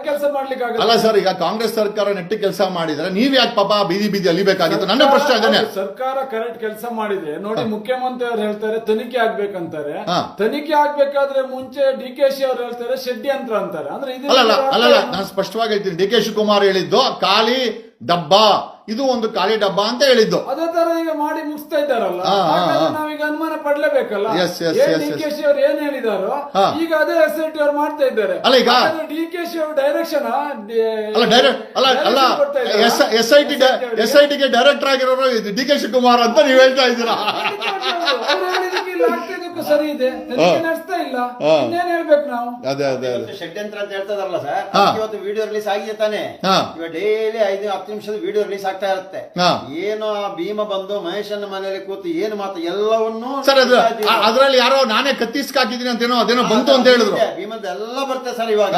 ಕೆಲಸ ಮಾಡ್ಲಿಕ್ಕೆ ಅಲ್ಲ ಸರ್. ಈಗ ಕಾಂಗ್ರೆಸ್ ಸರ್ಕಾರ ನೆಟ್ಟ ಕೆಲಸ ಮಾಡಿದ್ರೆ ನೀವ್ ಯಾಕೆ ಪಾಪ ಬೀದಿ ಅಲಿಬೇಕಾಗಿತ್ತು? ನನ್ನ ಪ್ರಶ್ನೆ ಅದೇನೆ. ಸರ್ಕಾರ ಕರೆಕ್ಟ್ ಕೆಲಸ ಮಾಡಿದ್ರೆ ನೋಡಿ, ಮುಖ್ಯಮಂತ್ರಿ ಅವ್ರು ಹೇಳ್ತಾರೆ ತನಿಖೆ ಆಗ್ಬೇಕಂತಾರೆ. ತನಿಖೆ ಆಗ್ಬೇಕಾದ್ರೆ ಮುಂಚೆ DKC ಅವ್ರು ಹೇಳ್ತಾರೆ ಷಡ್ಯಂತ್ರ ಅಂತಾರೆ. ಅಂದ್ರೆ ಅಲ್ಲ, ನಾನು ಸ್ಪಷ್ಟವಾಗಿ ಹೇಳ್ತೀನಿ. DK ಶಿವಕುಮಾರ್ ಹೇಳಿದ್ದು ಖಾಲಿ ಡಬ್ಬ, ಇದು ಒಂದು ಖಾಲಿ ಡಬ್ಬ ಅಂತ ಹೇಳಿದ್ದು. ಅದೇ ತರ ಈಗ ಮಾಡಿ ಮುಗಿಸ್ತಾ ಇದ್ದಾರಲ್ಲ, ನಾವೀಗ ಅನುಮಾನ ಪಡ್ಲೇಬೇಕಲ್ಲ. DKC ಅವ್ರು ಏನ್ ಹೇಳಿದಾರೋ ಈಗ ಅದೇ SIT ಅವ್ರು ಮಾಡ್ತಾ ಇದ್ದಾರೆ. ಅಲ್ಲ ಈಗ DKC ಅವ್ರ ಡೈರೆಕ್ಷನ್ SIT ಗೆ ಡೈರೆಕ್ಟರ್ ಆಗಿರೋರು DK ಶಿವಕುಮಾರ್ ಅಂತ ನೀವ್ ಹೇಳ್ತಾ ಇದ್ದೀರಾ? ಸರಿ ಇದೆ, ನಡೆಸ್ತಾ ಇಲ್ಲ, ಇನ್ನೇನ್ ಹೇಳ್ಬೇಕು ನಾವು? ಅದೇ ಷಡ್ಯಂತ್ರ ಅಂತ ಹೇಳ್ತದಾರಲ್ಲ ಸರ್, ಇವತ್ತು ವಿಡಿಯೋ ರಿಲೀಸ್ ಆಗಿದೆ ತಾನೆ. ಇವಾಗ ಡೈಲಿ 5-10 ನಿಮಿಷದ ವಿಡಿಯೋ ರಿಲೀಸ್ ಆಗ್ತಾ ಇರುತ್ತೆ. ಏನು ಭೀಮ ಬಂದು ಮಹೇಶನ ಮನೆಯಲ್ಲಿ ಕೂತು ಏನು ಮಾತು ಎಲ್ಲವನ್ನೂ ಸರ್ ಅದ್ರಲ್ಲಿ ಯಾರೋ ನಾನೇ ಕತ್ತಿಸ್ಕಾಕಿದೀನಿ ಅಂತೇನೋ ಅದೇನೋ ಬಂತು ಅಂತ ಹೇಳಿದ್ರು. ಭೀಮದ ಎಲ್ಲ ಬರುತ್ತೆ ಸರ್. ಇವಾಗ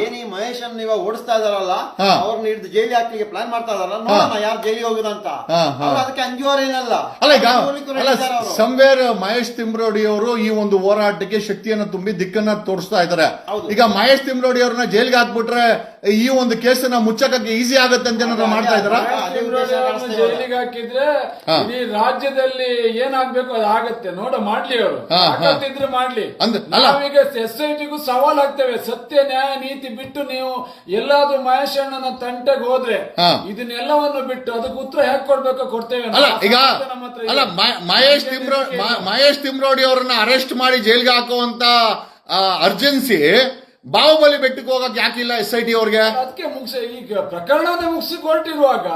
ಏನ್ ಈ ಮಹೇಶನ್ ಇವಾಗ ಓಡಿಸ್ತಾ ಇದಾರಲ್ಲ, ಅವ್ರನ್ನ ಹಿಡಿದು ಜೈಲಿ ಹಾಕ್ಲಿಕ್ಕೆ ಪ್ಲಾನ್ ಮಾಡ್ತಾ ಇದಾರಲ್ಲ, ನೋಡೋಣ ಯಾರು ಜೈಲಿಗೆ ಹೋಗುದಂತ. ಅದಕ್ಕೆ ಅಂಜುವರೇನಲ್ಲ. ಅಲ್ಲ ಈಗ ಸಂವೇರ್ ಮಹೇಶ್ ತಿಮ್ರೋಡಿ ಅವರು ಈ ಒಂದು ಹೋರಾಟಕ್ಕೆ ಶಕ್ತಿಯನ್ನು ತುಂಬಿ ದಿಕ್ಕನ್ನ ತೋರಿಸ್ತಾ ಇದ್ದಾರೆ. ಈಗ ಮಹೇಶ್ ತಿಮ್ರೋಡಿ ಅವ್ರನ್ನ ಜೈಲ್ಗೆ ಹಾಕ್ಬಿಟ್ರೆ ಈ ಒಂದು ಕೇಸನ್ನ ಮುಚ್ಚಕ್ಕೆ ಈಸಿ ಆಗತ್ತೆ ಅಂತ ಏನಾದ್ರು ಮಾಡ್ತಾ ಇದಾರ? ಜೈಲಿಗೆ ಹಾಕಿದ್ರೆ ಇಡೀ ರಾಜ್ಯದಲ್ಲಿ ಏನಾಗ್ಬೇಕು ಅದು ಆಗತ್ತೆ. ಮಾಡ್ಲಿ ಅವರು ಇದ್ರೆ ಮಾಡ್ಲಿ. ನಾವೀಗ SITಗೂ ಸವಾಲ್ ಆಗ್ತೇವೆ. ಸತ್ಯ ನ್ಯಾಯ ನೀತಿ ಬಿಟ್ಟು ನೀವು ಎಲ್ಲಾದ್ರೂ ಮಹೇಶ್ ಅಣ್ಣನ ತಂಟೆಗೆ ಹೋದ್ರೆ ಇದನ್ನೆಲ್ಲವನ್ನು ಬಿಟ್ಟು ಅದಕ್ಕೆ ಉತ್ತರ ಹೇಗೆ ಕೊಡ್ಬೇಕೋ ಕೊಡ್ತೇವೆ. ಈಗ ಅಲ್ಲ ಮಹೇಶ್ ತಿಮ್ರೋಡಿ ಅವರನ್ನ ಅರೆಸ್ಟ್ ಮಾಡಿ ಜೈಲ್ಗೆ ಹಾಕುವಂತ ಅರ್ಜೆನ್ಸಿ ಬಾಹುಬಲಿ ಬೆಟ್ಟಕ್ಕೆ ಹೋಗಕ್ ಯಾಕಿಲ್ಲ SIT ಅವ್ರಿಗೆ? ಅದಕ್ಕೆ ಈಗ ಪ್ರಕರಣನೇ ಮುಗಿಸಿ ಕೊಟ್ಟಿರುವಾಗ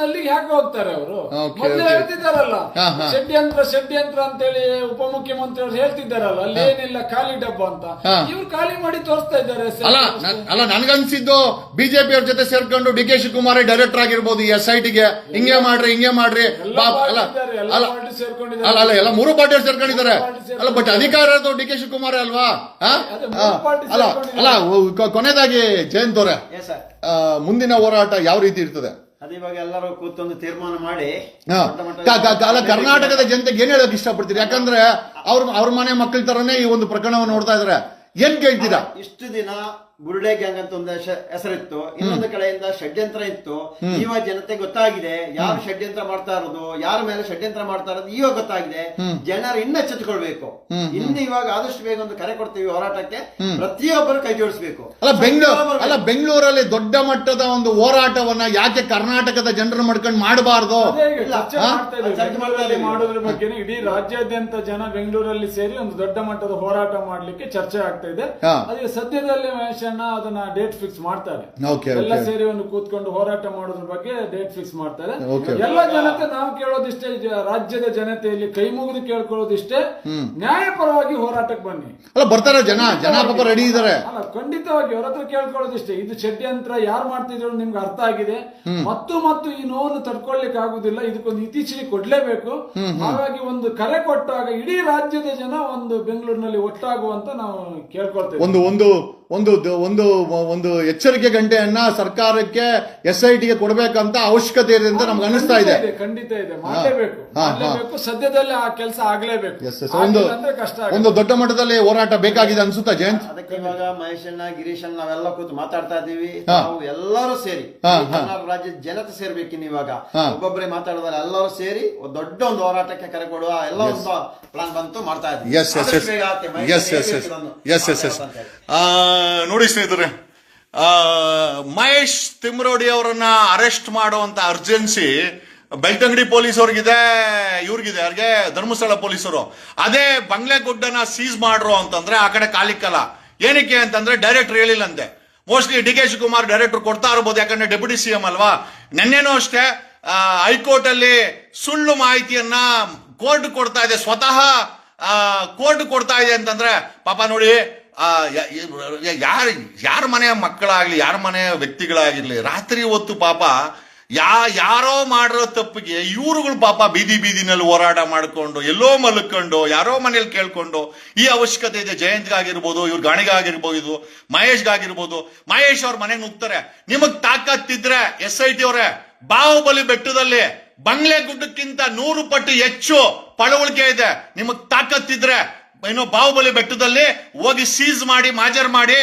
ಅಲ್ಲಿಗೆ ಯಾಕೆ ಹೋಗ್ತಾರೆ ಅವರು? ಮೊದಲೇ ಹೇಳ್ತಿದ್ದಾರಲ್ಲ ಷಡ್ಯಂತ್ರ ಅಂತೇಳಿ ಉಪಮುಖ್ಯಮಂತ್ರಿ ಅವರು ಹೇಳ್ತಿದ್ದಾರಲ್ಲ, ಅಲ್ಲಿ ಏನಿಲ್ಲ ಖಾಲಿ ಡಬ್ಬ ಅಂತ. ಇವ್ರು ಖಾಲಿ ಮಾಡಿ ತೋರಿಸ್ತಾ ಇದ್ದಾರೆ. ಅಲ್ಲ ನನ್ಗನ್ಸಿದ್ದು ಬಿಜೆಪಿ ಅವ್ರ ಜೊತೆ ಸೇರ್ಕೊಂಡು DK ಶಿವಕುಮಾರ್ ಡೈರೆಕ್ಟರ್ ಆಗಿರ್ಬೋದು ಈ SITಗೆ. ಹಿಂಗೆ ಮಾಡ್ರಿ ಅಲ್ಲ ಎಲ್ಲ 3 ಪಾರ್ಟಿ ಸೇರ್ಕೊಂಡಿದ್ದಾರೆ. ಅಲ್ಲ ಬಟ್ ಅಧಿಕಾರ ಇರೋದು DK ಶಿವಕುಮಾರ್ ಅಲ್ವಾ? ಅಲ್ಲ ಕೊನೆಯದಾಗಿ ಜಯಂತ್ ಅವರೇ, ಮುಂದಿನ ಹೋರಾಟ ಯಾವ ರೀತಿ ಇರ್ತದೆ? ಅದೇ ಇವಾಗ ಎಲ್ಲರೂ ಕೂತೊಂದು ತೀರ್ಮಾನ ಮಾಡಿ ಕರ್ನಾಟಕದ ಜನತೆಗೆ ಏನ್ ಹೇಳಕ್ ಇಷ್ಟಪಡ್ತೀರಿ? ಯಾಕಂದ್ರೆ ಅವ್ರ ಮನೆ ಮಕ್ಕಳ ತರನೇ ಈ ಒಂದು ಪ್ರಕರಣವನ್ನು ನೋಡ್ತಾ ಇದಾರೆ. ಏನ್ ಕೇಳ್ತೀರಾ? ಇಷ್ಟು ದಿನ ಬುರುಡೆ ಗ್ಯಾಂಗ್ ಅಂತ ಒಂದು ಹೆಸರಿತ್ತು, ಇನ್ನೊಂದು ಕಡೆಯಿಂದ ಷಡ್ಯಂತ್ರ ಇತ್ತು. ಇವಾಗ ಜನತೆ ಗೊತ್ತಾಗಿದೆ ಯಾರು ಷಡ್ಯಂತ್ರ ಮಾಡ್ತಾ ಇರೋದು, ಯಾರ ಮೇಲೆ ಷಡ್ಯಂತ್ರ ಮಾಡ್ತಾ ಇರೋದು ಇವಾಗ ಗೊತ್ತಾಗಿದೆ. ಜನರು ಇನ್ನ ಎಚ್ಚೆತ್ತುಕೊಳ್ಬೇಕು. ಇನ್ನು ಇವಾಗ ಆದಷ್ಟು ಬೇಗ ಒಂದು ಕರೆ ಕೊಡ್ತೀವಿ ಹೋರಾಟಕ್ಕೆ, ಪ್ರತಿಯೊಬ್ಬರು ಕೈ ಜೋಡಿಸಬೇಕು. ಬೆಂಗಳೂರಲ್ಲಿ ದೊಡ್ಡ ಮಟ್ಟದ ಒಂದು ಹೋರಾಟವನ್ನ ಯಾಕೆ ಕರ್ನಾಟಕದ ಜನರು ಮಾಡ್ಕೊಂಡು ಮಾಡಬಾರ್ದು? ಮಾಡೋದ್ರ ಬಗ್ಗೆ ಇಡೀ ರಾಜ್ಯಾದ್ಯಂತ ಜನ ಬೆಂಗಳೂರಲ್ಲಿ ಸೇರಿ ಒಂದು ದೊಡ್ಡ ಮಟ್ಟದ ಹೋರಾಟ ಮಾಡ್ಲಿಕ್ಕೆ ಚರ್ಚೆ ಆಗ್ತಾ ಇದೆ. ಅದೇ ಸದ್ಯದಲ್ಲಿ ಅದನ್ನ ಡೇಟ್ ಫಿಕ್ಸ್ ಮಾಡ್ತಾರೆ. ಎಲ್ಲ ಸೇರಿ ಒಂದು ಕೂತ್ಕೊಂಡು ಹೋರಾಟ ಮಾಡೋದ್ರ ಬಗ್ಗೆ ಡೇಟ್ ಫಿಕ್ಸ್ ಮಾಡ್ತಾರೆ. ಎಲ್ಲ ಜನತೆ ನಾವು ಕೇಳೋದಿಷ್ಟೇ, ರಾಜ್ಯದ ಜನತೆಯಲ್ಲಿ ಕೈ ಮುಗಿದು ಕೇಳ್ಕೊಳ್ಳೋದಿಷ್ಟೇ, ನ್ಯಾಯಪರವಾಗಿ ಹೋರಾಟಕ್ಕೆ ಬನ್ನಿ. ಅಲ್ಲ ಬರ್ತಾರೆ ಜನ ಪಾಪ ರೆಡಿ ಇದಾರೆ. ಅಲ್ಲ ಖಂಡಿತವಾಗಿ ಅವ್ರ ಹತ್ರ ಕೇಳ್ಕೊಳ್ಳೋದಿಷ್ಟೇ. ಇದು ಷಡ್ಯಂತ್ರ ಯಾರು ಮಾಡ್ತಿದ್ರು ನಿಮ್ಗೆ ಅರ್ಥ ಆಗಿದೆ. ಮತ್ತು ಈ ನೋವನ್ನು ತಡ್ಕೊಳ್ಲಿಕ್ಕೆ ಆಗುದಿಲ್ಲ. ಇದಕ್ಕೊಂದು ಇತ್ತೀಚೆಗೆ ಕೊಡ್ಲೇಬೇಕು. ಹಾಗಾಗಿ ಒಂದು ಕರೆ ಕೊಟ್ಟಾಗ ಇಡೀ ರಾಜ್ಯದ ಜನ ಒಂದು ಬೆಂಗಳೂರಿನಲ್ಲಿ ಒಟ್ಟಾಗುವಂತ ನಾವು ಕೇಳ್ಕೊಳ್ತೇವೆ. ಒಂದು ಒಂದು ಒಂದು ಎಚ್ಚರಿಕೆ ಗಂಟೆಯನ್ನ ಸರ್ಕಾರಕ್ಕೆ SIT ಗೆ ಕೊಡ್ಬೇಕಂತ ಅವಶ್ಯಕತೆ ಇದೆ ಅಂತ ನಮ್ಗೆ ಅನಿಸ್ತಾ ಇದೆ. ಖಂಡಿತ ಇದೆ, ಮಾಡಲೇಬೇಕು. ಸದ್ಯದಲ್ಲೇ ಆ ಕೆಲಸ ಆಗ್ಲೇಬೇಕು. ಒಂದು ದೊಡ್ಡ ಮಟ್ಟದಲ್ಲಿ ಹೋರಾಟ ಬೇಕಾಗಿದೆ ಅನ್ಸುತ್ತಾ ಜಯಂತ್? ಅದಕ್ಕೆ ಇವಾಗ ಮಹೇಶಣ್ಣ ಗಿರೀಶಣ್ಣ ನಾವೆಲ್ಲ ಕೂತು ಮಾತಾಡ್ತಾ ಇದೀವಿ. ನಾವು ಎಲ್ಲರೂ ಸೇರಿ ಕರ್ನಾಟಕ ರಾಜ್ಯದ ಜನತೆ ಸೇರ್ಬೇಕಿನ್ ಇವಾಗ ಒಬ್ಬೊಬ್ಬರೇ ಮಾತಾಡೋದಲ್ಲ, ಎಲ್ಲರೂ ಸೇರಿ ದೊಡ್ಡ ಒಂದು ಹೋರಾಟಕ್ಕೆ ಕರೆ ಕೊಡುವ ಎಲ್ಲ ಒಂದು ಪ್ಲಾನ್ ಬಂತು ಮಾಡ್ತಾ ಇದ್ದೀವಿ. ನೋಡಿ ಸ್ನೇಹಿತರೆ, ಮಹೇಶ್ ತಿಮ್ರೋಡಿ ಅವರನ್ನ ಅರೆಸ್ಟ್ ಮಾಡುವಂತ ಅರ್ಜೆನ್ಸಿ ಬೆಳ್ತಂಗಡಿ ಪೊಲೀಸ್ ಅವ್ರಿಗಿದೆ, ಇವ್ರಿಗಿದೆ, ಅವ್ರಿಗೆ ಧರ್ಮಸ್ಥಳ ಪೊಲೀಸರು. ಅದೇ ಬಂಗ್ಲೆಗುಡ್ಡನ ಸೀಸ್ ಮಾಡ್ರು ಅಂತಂದ್ರೆ ಆ ಕಡೆ ಕಾಲಿಕ್ಕಲ್ಲ. ಏನಕ್ಕೆ ಅಂತಂದ್ರೆ ಡೈರೆಕ್ಟರ್ ಹೇಳಿಲ್ಲಂತೆ. ಮೋಸ್ಟ್ಲಿ DK ಶಿವಕುಮಾರ್ ಡೈರೆಕ್ಟರ್ ಕೊಡ್ತಾ ಇರ್ಬೋದು, ಯಾಕಂದ್ರೆ ಡೆಪ್ಯೂಟಿ CM ಅಲ್ವಾ. ನೆನ್ನೆನೂ ಅಷ್ಟೇ ಹೈಕೋರ್ಟ್ ಅಲ್ಲಿ ಸುಳ್ಳು ಮಾಹಿತಿಯನ್ನ ಕೋರ್ಟ್ ಕೊಡ್ತಾ ಇದೆ, ಸ್ವತಃ ಕೋರ್ಟ್ ಕೊಡ್ತಾ ಇದೆ ಅಂತಂದ್ರೆ ಪಾಪ ನೋಡಿ, ಯಾರ ಮನೆಯ ಮಕ್ಕಳಾಗ್ಲಿ, ಯಾರ ಮನೆಯ ವ್ಯಕ್ತಿಗಳಾಗಿರ್ಲಿ, ರಾತ್ರಿ ಹೊತ್ತು ಪಾಪ ಯಾರೋ ಮಾಡಿರೋ ತಪ್ಪಿಗೆ ಇವ್ರುಗಳು ಪಾಪ ಬೀದಿನಲ್ಲಿ ಹೋರಾಟ ಮಾಡ್ಕೊಂಡು, ಎಲ್ಲೋ ಮಲ್ಕೊಂಡು, ಯಾರೋ ಮನೇಲಿ ಕೇಳ್ಕೊಂಡು, ಈ ಅವಶ್ಯಕತೆ ಇದೆ. ಜಯಂತ್ಗಾಗಿರ್ಬೋದು, ಇವ್ರ ಗಾಣಿಗಾಗಿರ್ಬೋದು, ಮಹೇಶ್ಗಾಗಿರ್ಬೋದು. ಮಹೇಶ್ ಅವ್ರ ಮನೆಗೆ ನುಗ್ತಾರೆ. ನಿಮಗ್ ತಾಕತ್ತಿದ್ರೆ SIT ಅವರೇ, ಬಾಹುಬಲಿ ಬೆಟ್ಟದಲ್ಲಿ ಬಂಗ್ಲೆ ಗುಡ್ಡಕ್ಕಿಂತ 100 ಪಟ್ಟು ಹೆಚ್ಚು ಪಳವಳಿಕೆ ಇದೆ. ನಿಮಗ್ ತಾಕತ್ತಿದ್ರೆ ಏನೋ ಬಾಹುಬಲಿ ಬೆಟ್ಟದಲ್ಲಿ ಹೋಗಿ ಸೀಸ್ ಮಾಡಿ, ಮಾಜರ್ ಮಾಡಿ,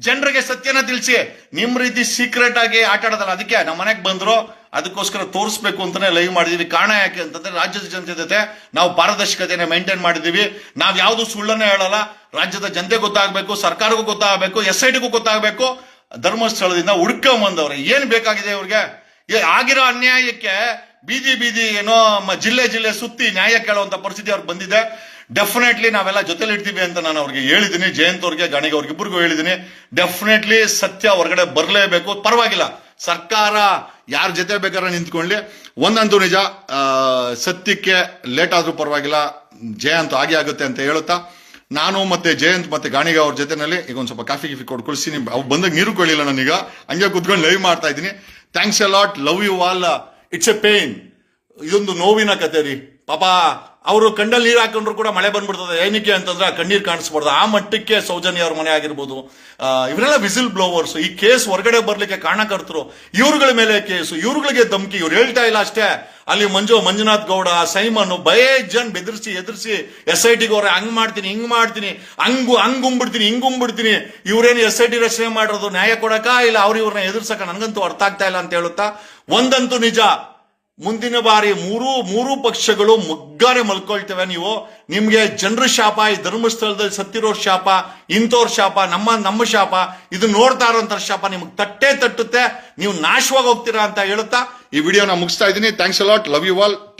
ಜನರಿಗೆ ಸತ್ಯನ ತಿಳಿಸಿ. ನಿಮ್ ರೀತಿ ಸೀಕ್ರೆಟ್ ಆಗಿ ಆಟ ಆಡೋದಲ್ಲ. ಅದಕ್ಕೆ ನಮ್ಮ ಮನೆಗೆ ಬಂದ್ರು, ಅದಕ್ಕೋಸ್ಕರ ತೋರಿಸ್ಬೇಕು ಅಂತಾನೆ ಲೈವ್ ಮಾಡಿದೀವಿ. ಕಾರಣ ಯಾಕೆ ಅಂತಂದ್ರೆ ರಾಜ್ಯದ ಜನತೆ ಜೊತೆ ನಾವು ಪಾರದರ್ಶಕತೆನ ಮೇಂಟೈನ್ ಮಾಡಿದೀವಿ. ನಾವ್ ಯಾವ್ದು ಸುಳ್ಳನ್ನ ಹೇಳಲ್ಲ. ರಾಜ್ಯದ ಜನತೆ ಗೊತ್ತಾಗಬೇಕು, ಸರ್ಕಾರಕ್ಕೂ ಗೊತ್ತಾಗಬೇಕು, SITಗೂ ಗೊತ್ತಾಗಬೇಕು. ಧರ್ಮಸ್ಥಳದಿಂದ ಹುಡ್ಕೊಂಬಂದವ್ರೆ ಏನ್ ಬೇಕಾಗಿದೆ ಇವ್ರಿಗೆ? ಆಗಿರೋ ಅನ್ಯಾಯಕ್ಕೆ ಬೀದಿ ಏನೋ ಜಿಲ್ಲೆ ಸುತ್ತಿ ನ್ಯಾಯ ಕೇಳುವಂತ ಪರಿಸ್ಥಿತಿ ಅವ್ರಿಗೆ ಬಂದಿದೆ. ಡೆಫಿನೆಟ್ಲಿ ನಾವೆಲ್ಲ ಜೊತೆಲಿ ಇರ್ತೀವಿ ಅಂತ ನಾನು ಅವ್ರಿಗೆ ಹೇಳಿದ್ದೀನಿ. ಜಯಂತ್ ಅವ್ರಿಗೆ, ಗಾಣಿಗೆ ಅವ್ರಿಗೆ ಇಬ್ಬರಿಗೂ ಹೇಳಿದ್ದೀನಿ. ಡೆಫಿನೆಟ್ಲಿ ಸತ್ಯ ಹೊರಗಡೆ ಬರಲೇಬೇಕು. ಪರವಾಗಿಲ್ಲ, ಸರ್ಕಾರ ಯಾರ ಜೊತೆ ಬೇಕಾದ್ರೆ ನಿಂತ್ಕೊಳ್ಳಿ. ಒಂದಂತೂ ನಿಜ, ಸತ್ಯಕ್ಕೆ ಲೇಟ್ ಆದ್ರೂ ಪರವಾಗಿಲ್ಲ, ಜಯಂತ್ ಹಾಗೆ ಆಗುತ್ತೆ ಅಂತ ಹೇಳುತ್ತಾ, ನಾನು ಮತ್ತೆ ಜಯಂತ್ ಮತ್ತೆ ಗಾಣಿಗ ಅವ್ರ ಜೊತೆನಲ್ಲಿ ಈಗ ಒಂದ್ ಸ್ವಲ್ಪ ಕಾಫಿ ಕೊಡ್ಕೊಳ್ಸಿ. ಅವ್ರು ಬಂದಾಗ ನೀರು ಕೊಳ್ಳಿಲ್ಲ, ನಾನೀಗ ಹಂಗೆ ಕುತ್ಕೊಂಡು ಲೈವ್ ಮಾಡ್ತಾ ಇದ್ದೀನಿ. Thanks a lot, love you all. It's a pain. ಇದೊಂದು ನೋವಿನ ಕತೆ ರೀ. ಪಾಪ ಅವರು ಕಣ್ಣಲ್ಲಿ ನೀರು ಹಾಕೊಂಡ್ರು ಕೂಡ ಮಳೆ ಬಂದ್ಬಿಡ್ತದೆ. ಏನಕ್ಕೆ ಅಂತಂದ್ರೆ ಆ ಕಣ್ಣೀರ್ ಕಾಣಿಸ್ಬಾರ್ದು. ಆ ಮಟ್ಟಕ್ಕೆ ಸೌಜನ್ಯ ಅವ್ರ ಮನೆ ಆಗಿರ್ಬೋದು, ಇವರೆಲ್ಲ ವಿಸಿಲ್ ಬ್ಲೋವರ್ಸ್. ಈ ಕೇಸ್ ಹೊರಗಡೆ ಬರ್ಲಿಕ್ಕೆ ಕಾರಣಕರ್ತರು. ಇವ್ರುಗಳ ಮೇಲೆ ಕೇಸು, ಇವ್ರುಗಳಿಗೆ ಧಮಕಿ. ಇವ್ರು ಹೇಳ್ತಾ ಇಲ್ಲ ಅಷ್ಟೇ, ಅಲ್ಲಿ ಮಂಜುನಾಥ್ ಗೌಡ, ಸೈಮನ್ ಜನ್ ಬೆದರ್ಸಿ ಎದುರಿಸಿ SITಗೆ ಅವ್ರೆ ಹಂಗ್ ಮಾಡ್ತೀನಿ, ಹಿಂಗ್ ಮಾಡ್ತೀನಿ, ಹಂಗುಂಬಿಡ್ತೀನಿ, ಹಿಂಗುಂಬಿಡ್ತೀನಿ. ಇವ್ರೇನು SIT ರಚನೆ ಮಾಡಿರೋದು ನ್ಯಾಯ ಕೊಡಕ ಇಲ್ಲ ಇವ್ರನ್ನ ಎದುರ್ಸಕ ನನಗಂತೂ ಅರ್ಥ ಆಗ್ತಾ ಇಲ್ಲ ಅಂತ ಹೇಳುತ್ತಾ, ಒಂದಂತೂ ನಿಜ, ಮುಂದಿನ ಬಾರಿ ಮೂರು ಪಕ್ಷಗಳು ಮುಗ್ಗಾರೆ ಮಲ್ಕೊಳ್ತೇವೆ. ನೀವು ನಿಮ್ಗೆ ಜನರ ಶಾಪ, ಈ ಧರ್ಮಸ್ಥಳದಲ್ಲಿ ಸತ್ತಿರೋರ್ ಶಾಪ, ಇಂಥವ್ರ ಶಾಪ, ನಮ್ಮ ಶಾಪ, ಇದು ನೋಡ್ತಾ ಇರೋಂಥ ಶಾಪ ನಿಮ್ಗೆ ತಟ್ಟುತ್ತೆ. ನೀವು ನಾಶವಾಗಿ ಹೋಗ್ತೀರಾ ಅಂತ ಹೇಳುತ್ತಾ ಈ ವಿಡಿಯೋನ ಮುಗಿಸ್ತಾ ಇದ್ದೀನಿ. Thanks a lot, love you all.